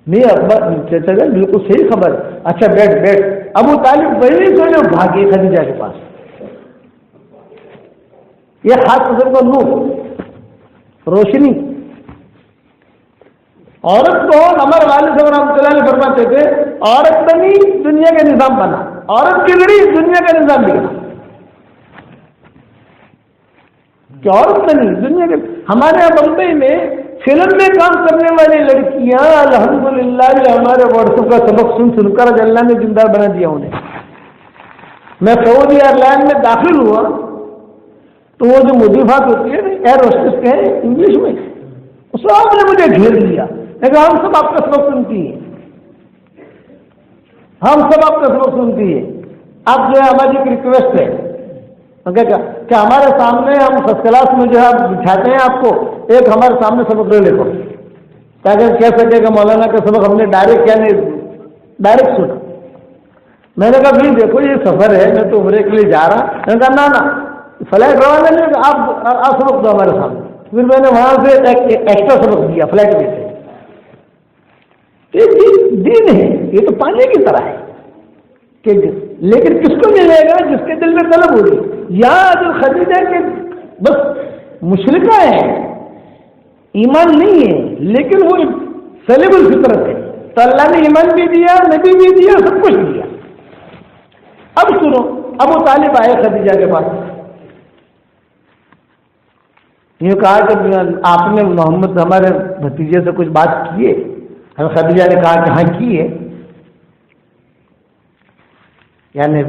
نہیں اکبر چچا جان بالکل صحیح خبر. اچھا بیٹھ بیٹھ. ابو طالب وہی سوچو بھاگے خدیجہ کے پاس. یہ خاص قسم کا نور روشنی. عورت کو ہمارے والد صاحب رحمۃ اللہ علیہ فرماتے تھے عورت بنی دنیا کا نظام بنا، عورت بگڑی دنیا کا نظام بگڑا. کہ عورت بنی دنیا کے. ہمارے یہاں بمبئی میں فلم میں کام کرنے والی لڑکیاں الحمدللہ ہمارے واٹسپ کا سبق سن کر اللہ نے زندہ بنا دیا انہیں. میں سعودی ایئر لائن میں داخل ہوا تو وہ جو مضیفات ہوتی ہے ایئر ہوسٹس کے ہیں انگلش میں، اس آپ نے مجھے گھیر لیا. لیکن ہم سب آپ کا سبق سنتی ہیں، ہم سب آپ کا سبق سنتی ہیں. آپ جو ہے ہماری ایک ریکویسٹ ہے کہ ہمارے سامنے ہم فرسٹ کلاس میں جو ہے بٹھاتے ہیں آپ کو، ایک ہمارے سامنے سبق لے لے کر تاکہ کہہ سکے کہ مولانا کا سبق ہم نے ڈائریکٹ سنا. میں نے کہا بھائی دیکھو یہ سفر ہے، میں تو عمرے کے لیے جا رہا. میں نے کہا نا فلائٹ روانہ نہیں کہ آپ سبق دو ہمارے سامنے. پھر میں نے وہاں سے ایکسٹرا سبق دیا فلائٹ میں سے. دین ہے یہ تو پانی کی طرح ہے کہ لیکن کس کو ملے گا جس کے دل میں طلب ہوگی. یا جو خدیجہ کے بس مشرکہ ہے، ایمان نہیں ہے لیکن وہ سلیب الفطرت ہے، تو اللہ نے ایمان بھی دیا، نبی بھی دیا، سب کچھ دیا. اب سنو ابو طالب آئے خدیجہ کے پاس. یہ کہا کہ آپ نے محمد ہمارے بھتیجے سے کچھ بات کی ہے؟ خدیجہ نے کہا کہ ہاں کی ہے. یعنی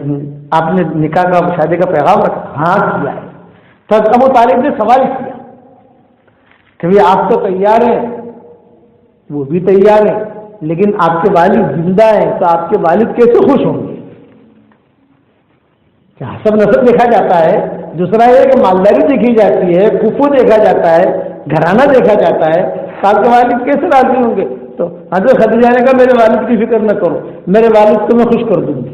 آپ نے نکاح کا شادی کا پیغام رکھا؟ ہاں کیا ہے. تو ابو طالب نے سوال کیا کہ آپ تو تیار ہیں، وہ بھی تیار ہیں، لیکن آپ کے والد زندہ ہیں تو آپ کے والد کیسے خوش ہوں گے؟ کہ حسب نسب دیکھا جاتا ہے، دوسرا یہ کہ مالداری دیکھی جاتی ہے، پھوپھو دیکھا جاتا ہے، گھرانہ دیکھا جاتا ہے، تو آپ کے والد کیسے راضی ہوں گے؟ تو حضرت خدیجہ نے کہا میرے والد کی فکر نہ کرو، میرے والد کو میں خوش کر دوں گی.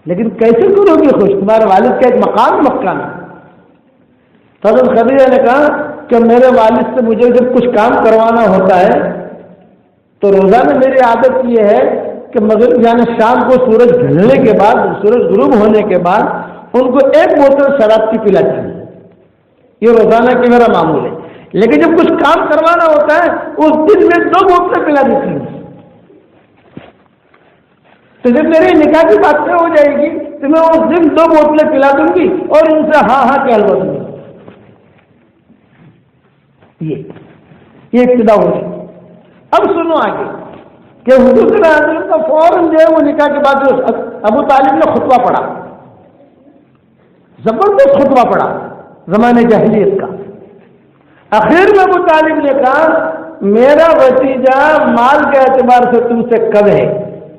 لیکن کیسے کرو گی خوش؟ تمہارے والد کا ایک مقام ہے. تو حضرت خدیجہ نے کہا کہ میرے والد سے مجھے جب کچھ کام کروانا ہوتا ہے تو روزانہ میری عادت یہ ہے کہ مغرب یعنی شام کو سورج ڈھلنے کے بعد، سورج غروب ہونے کے بعد ان کو ایک بوتل شراب کی پلاتی ہوں. یہ روزانہ کی میرا معمول ہے. لیکن جب کچھ کام کروانا ہوتا ہے اس دن میں 2 بوتلیں پلا دیتی ہوں. تو جب میری نکاح کی بات ہو جائے گی تو میں اس دن 2 بوتلیں پلا دوں گی اور ان سے ہاں ہاں کہلوا دوں گی. یہ ابتدا ہوگی. اب سنو آگے کہ حضور صلی اللہ علیہ وسلم کا فوراً جو ہے وہ نکاح کے بعد ابو طالب نے خطبہ پڑھا، زبردست خطبہ پڑھا زمانے جاہلیت کا. آخر میں ابو طالب نے کہا میرا بھتیجا مال کے اعتبار سے تم سے کم ہے،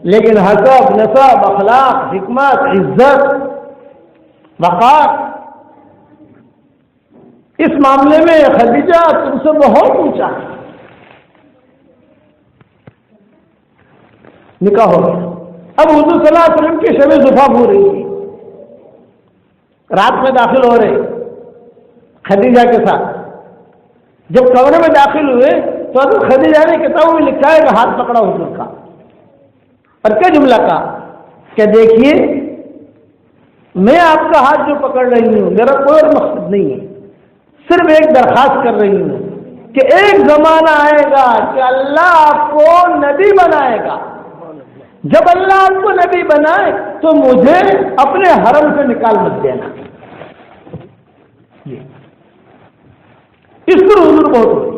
لیکن حسب، نسب، اخلاق، حکمت، عزت، وقار، اس معاملے میں خدیجہ تم سے بہت اونچا ہے. نکاح ہو گیا. اب حضور صلی اللہ علیہ وسلم کی شب زفاف ہو رہی تھی، رات میں داخل ہو رہے خدیجہ کے ساتھ. جب کمرے میں داخل ہوئے تو حضرت خدیجہ نے کتابوں میں لکھا ہے کہ ہاتھ پکڑا حضور کا اور کیا جملہ کہا کہ دیکھیے میں آپ کا ہاتھ جو پکڑ رہی ہوں میرا کوئی اور مقصد نہیں ہے، صرف ایک درخواست کر رہی ہوں کہ ایک زمانہ آئے گا کہ اللہ آپ کو نبی بنائے گا، جب اللہ آپ کو نبی بنائے تو مجھے اپنے حرم سے نکال مت دینا۔ اس پر حضور بہت ہوئی،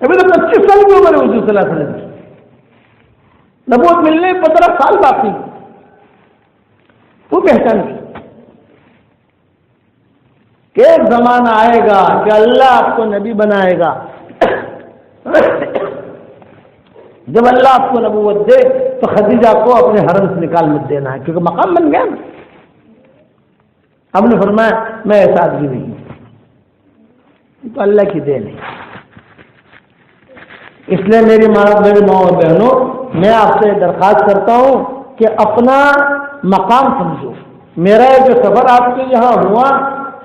ابھی تو 25 سال کی عمر ہے حضور صلی اللہ علیہ وسلم کی، نبوت ملنے 15 سال باقی، وہ پہچان کی کہ ایک زمانہ آئے گا کہ اللہ آپ کو نبی بنائے گا، جب اللہ آپ کو نبوت دے تو خدیجہ کو اپنے حرم سے نکال مت دینا ہے، کیونکہ مقام بن گیا نا۔ ہم نے فرمایا میں ایسا آدمی نہیں ہوں، تو اللہ کی دین ہے۔ اس لیے میری ماں اور بہنوں، میں آپ سے درخواست کرتا ہوں کہ اپنا مقام سمجھو۔ میرا یہ جو سفر آپ کے یہاں ہوا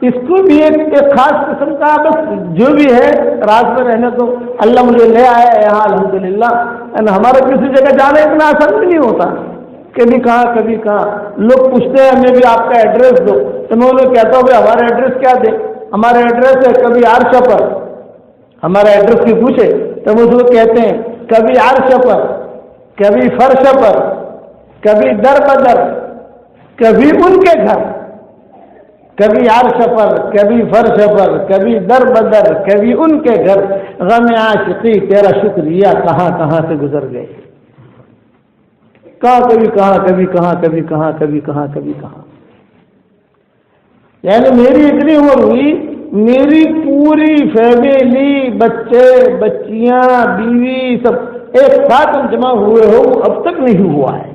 اس کو بھی ایک خاص قسم کا، بس جو بھی ہے راز میں رہنے تو اللہ مجھے لے آیا ہے یہاں الحمدللہ۔ ہمارا کسی جگہ جانا اتنا آسان بھی نہیں ہوتا، کبھی کہاں کبھی کہاں۔ لوگ پوچھتے ہیں ہمیں بھی آپ کا ایڈریس دو، تو میں انہیں کہتا ہوں کہ ہمارا ایڈریس کیا دیں، ہمارا ایڈریس ہے کبھی عرش پر، ہمارا ایڈریس کی پوچھے تو وہ کہتے ہیں کبھی عرش پر، کبھی فرش پر، کبھی در بدر، کبھی ان کے گھر، کبھی عرش پر، کبھی فرش پر، کبھی در بدر، کبھی ان کے گھر، غم عاشقی تیرا شکریہ کہاں کہاں سے گزر گئے، کہاں کبھی کہاں کبھی کہاں کبھی کہاں کبھی کہاں کبھی کہاں۔ یعنی میری اتنی عمر ہوئی، میری پوری فیملی، بچے بچیاں بیوی سب ایک ساتھ ہم جمع ہوئے ہو اب تک نہیں ہوا ہے۔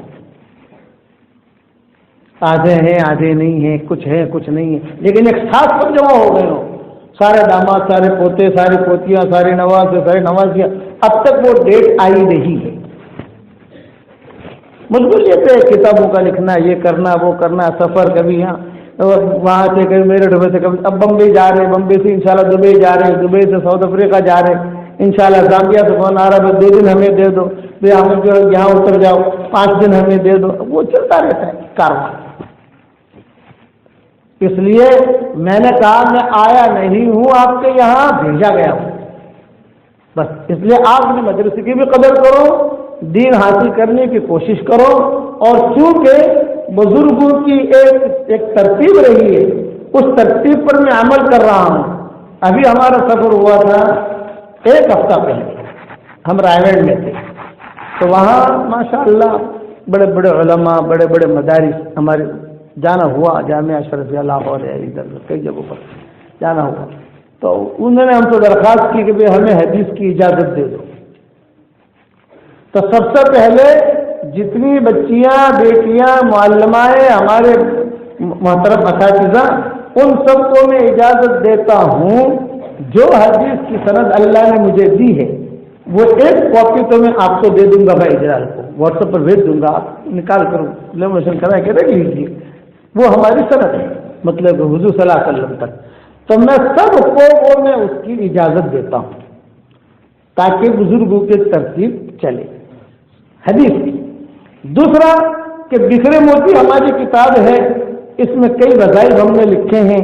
آدھے ہیں آدھے نہیں ہیں، کچھ ہے کچھ نہیں ہے، لیکن ایک ساتھ سب جمع ہو گئے ہو، سارے داماد، سارے پوتے، ساری پوتیاں، سارے نواز، سارے نوازیاں، اب تک وہ ڈیٹ آئی نہیں ہے۔ مشغولیت ہے کتابوں کا لکھنا، یہ کرنا وہ کرنا، سفر کبھی یہاں وہاں سے کبھی میرٹھ سے کبھی، اب بمبئی جا رہے، بمبئی سے انشاءاللہ دبئی جا رہے، دبئی سے ساؤتھ افریقہ جا رہے، انشاءاللہ زامبیا سے فون آ رہا ہے 2 دن ہمیں دے دو، ہمیں جو یہاں اتر جاؤ 5 دن ہمیں دے دو، وہ چلتا رہتا ہے کارواں۔ اس لیے میں نے کہا میں آیا نہیں ہوں آپ کے یہاں، بھیجا گیا ہوں بس۔ اس لیے آپ نے مدرسے کی بھی قدر کرو، دین حاصل کرنے کی کوشش کرو، اور چونکہ بزرگوں کی ایک ترتیب رہی ہے، اس ترتیب پر میں عمل کر رہا ہوں۔ ابھی ہمارا سفر ہوا تھا 1 ہفتہ پہلے، ہم رائے گڑھ میں تھے، تو وہاں ماشاءاللہ بڑے بڑے علماء، بڑے بڑے مدارس ہمارے جانا ہوا، جامعہ اشرفیہ لاہور ہے، ادھر کئی جگہوں پر جانا ہوا، تو انہوں نے ہم سے درخواست کی کہ ہمیں حدیث کی اجازت دے دو۔ تو سب سے پہلے جتنی بچیاں، بیٹیاں، معلمائیں، ہمارے محترم اساتذہ، ان سب کو میں اجازت دیتا ہوں، جو حدیث کی سند اللہ نے مجھے دی ہے وہ ایک کاپی تو میں آپ کو دے دوں گا بھائی اجلال کو، واٹس ایپ پر بھیج دوں گا، آپ نکال کر لیمنیشن کرا کے رکھ لیجیے، وہ ہماری سند ہے، مطلب حضور صلی اللہ علیہ وسلم تک۔ تو میں سب کو وہ میں اس کی اجازت دیتا ہوں تاکہ بزرگوں کی ترتیب چلے حدیث کی۔ دوسرا کہ بکھرے موتی ہماری کتاب ہے، اس میں کئی وظائف ہم نے لکھے ہیں،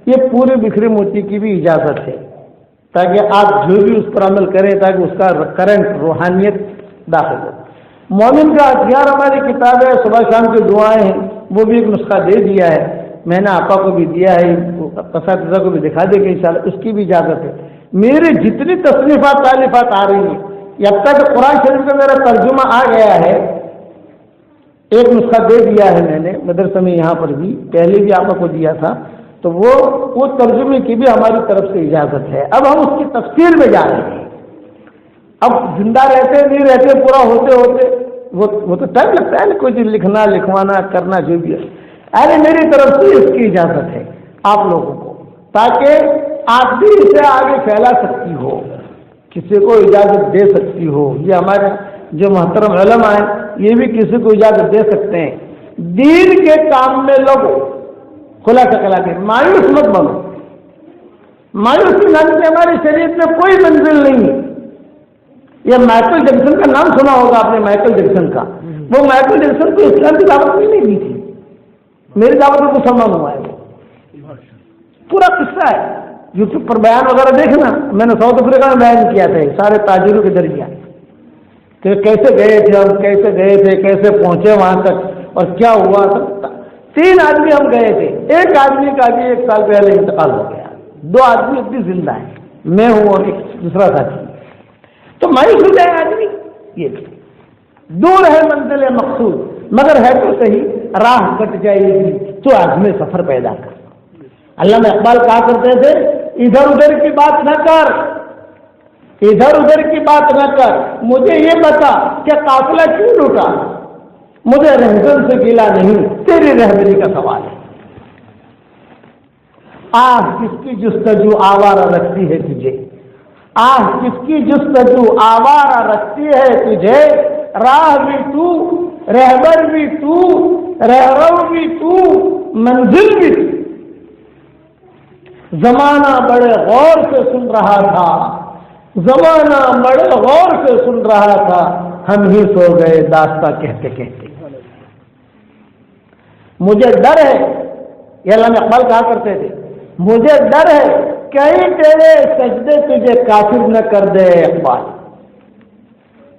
یہ پورے بکھرے موتی کی بھی اجازت ہے تاکہ آپ جو بھی اس پر عمل کریں تاکہ اس کا کرنٹ روحانیت داخل ہو۔ مومن کا ہتھیار ہماری کتاب ہے، صبح شام کی دعائیں ہیں، وہ بھی ایک نسخہ دے دیا ہے، میں نے آپا کو بھی دیا ہے، اساتذہ کو بھی دکھا دے گا انشاءاللہ، اس کی بھی اجازت ہے۔ میرے جتنی تصنیفات تالیفات آ رہی ہیں، اب تک قرآن شریف کا میرا ترجمہ آ گیا ہے، ایک نسخہ دے دیا ہے میں نے مدرسہ میں، یہاں پر بھی پہلے بھی آپا کو دیا تھا، تو وہ ترجمے کی بھی ہماری طرف سے اجازت ہے۔ اب ہم اس کی تفسیر میں جا رہے ہیں، اب زندہ رہتے نہیں رہتے، پورا ہوتے ہوتے وہ تو ٹائم لگتا ہے نا، کوئی چیز لکھنا لکھوانا کرنا جو بھی ہے۔ ارے میری طرف سے اس کی اجازت ہے آپ لوگوں کو، تاکہ آپ بھی اسے آگے پھیلا سکتی ہو، کسی کو اجازت دے سکتی ہو۔ یہ ہمارے جو محترم علماء ہیں یہ بھی کسی کو اجازت دے سکتے ہیں۔ دین کے کام میں لوگ خلاصہ کلا کے مایوس مت بنو، مایوسی نام کی ہماری شریعت میں کوئی منزل نہیں ہے۔ یہ مائیکل جیکسن کا نام سنا ہوگا آپ نے، مائیکل جیکسن کا، وہ مائیکل جیکسن کو اسلام کی دعوت بھی نہیں دی تھی، میری دعوت میں مسلمان ہوا ہے، وہ پورا قصہ ہے، یوٹیوب پر بیان وغیرہ دیکھنا، میں نے ساؤتھ افریقہ میں بیان کیا تھا سارے تاجروں کے ذریعہ کہ کیسے گئے تھے ہم، کیسے گئے تھے، کیسے پہنچے وہاں تک اور کیا ہوا تھا۔ 3 آدمی ہم گئے تھے، ایک آدمی کا بھی 1 سال پہلے انتقال ہو گیا، 2 آدمی ابھی زندہ ہیں، میں ہوں اور ایک دوسرا ساتھی، تو مایوس ہو جائے آدمی۔ یہ دور ہے منزل مقصود مگر ہے تو صحیح، راہ کٹ جائے گی تو آدمی سفر پیدا کر۔ علامہ اقبال کہا کرتے تھے ادھر ادھر کی بات نہ کر، ادھر ادھر کی بات نہ کر، مجھے یہ بتا کہ قافلہ کیوں لوٹا، مجھے رہزن سے گلا نہیں، تیری رہبری کا سوال ہے۔ آہ کس کی جستجو آوارہ رکھتی ہے تجھے، آہ کس کی جستجو آوارہ رکھتی ہے تجھے، راہ بھی تو، رہبر بھی تو، رہرو بھی تو، منزل بھی تو۔ زمانہ بڑے غور سے سن رہا تھا، زمانہ بڑے غور سے سن رہا تھا، ہم ہی سو گئے داستہ کہتے کہتے۔ مجھے ڈر ہے، یہ علامہ اقبال کہا کرتے تھے، مجھے ڈر ہے کہیں تیرے سجدے تجھے کافر نہ کر دے اقبال،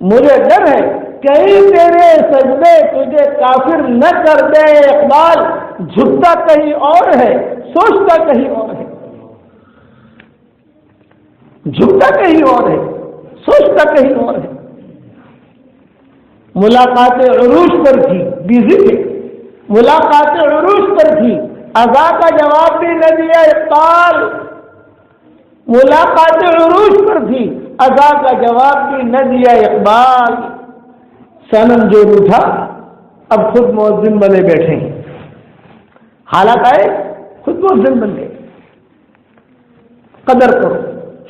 مجھے ڈر ہے کہیں تیرے سجدے تجھے کافر نہ کر دے اقبال، جھکتا کہیں اور ہے سوچتا کہیں اور ہے، جھکتا کہیں اور ہے سوچتا کہیں اور ہے۔ ملاقات عروج پر تھی، بزی تھے، ملاقات عروج پر تھی، اذا کا جواب بھی نہ دیا اقبال، ملاقات عروج پر تھی، اذا کا جواب بھی نہ دیا اقبال، صنم جو روٹھا اب خود مؤذن بنے بیٹھے ہیں، حالات آئے خود مؤذن بن گئے۔ قدر کرو،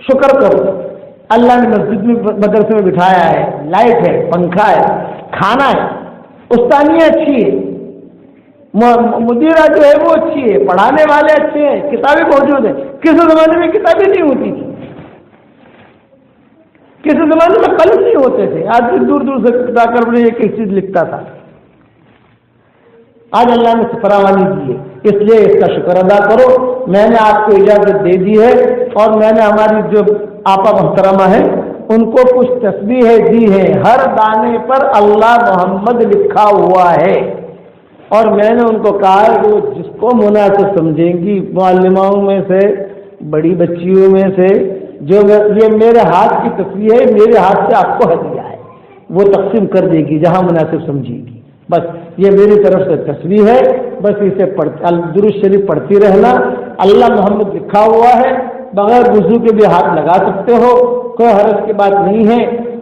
شکر کرو، اللہ نے مسجد میں مدرسے میں بٹھایا ہے، لائٹ ہے، پنکھا ہے، کھانا ہے، استانیہ اچھی ہے، مدیرہ جو ہے وہ اچھی ہے، پڑھانے والے اچھے ہیں، کتابیں موجود ہیں۔ کسی زمانے میں کتابیں نہیں ہوتی تھی، کسی زمانے میں قلم نہیں ہوتے تھے، آدمی دور دور سے جا کر اپنے ایک ایک چیز لکھتا تھا، آج اللہ نے فراوانی دی ہے، اس لیے اس کا شکر ادا کرو۔ میں نے آپ کو اجازت دے دی ہے اور میں نے ہماری جو آپا محترمہ ہیں ان کو کچھ تسبیحیں دی ہیں، ہر دانے پر اللہ محمد لکھا ہوا ہے، اور میں نے ان کو کہا کہ وہ جس کو مناسب سمجھیں گی، معلماؤں میں سے، بڑی بچیوں میں سے، جو یہ میرے ہاتھ کی تصویر ہے، میرے ہاتھ سے آپ کو ہدیہ ہے، وہ تقسیم کر دے گی جہاں مناسب سمجھے گی۔ بس یہ میری طرف سے تصویر ہے، بس اسے درود شریف پڑھتی رہنا، اللہ محمد لکھا ہوا ہے، بغیر وضو کے بھی ہاتھ لگا سکتے ہو، کوئی حرج کی بات نہیں ہے،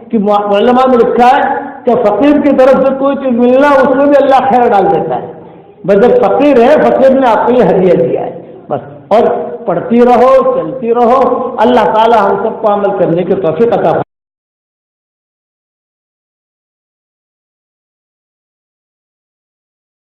کہ علماء نے لکھا ہے کہ فقیر کی طرف سے کوئی چیز ملنا اس میں بھی اللہ خیر ڈال دیتا ہے، بس جب فقیر ہے، فقیر نے آپ کو یہ ہدیہ دیا ہے بس، اور پڑھتی رہو، چلتی رہو، اللہ تعالی ہم سب کو عمل کرنے کی توفیق عطا فرمائے۔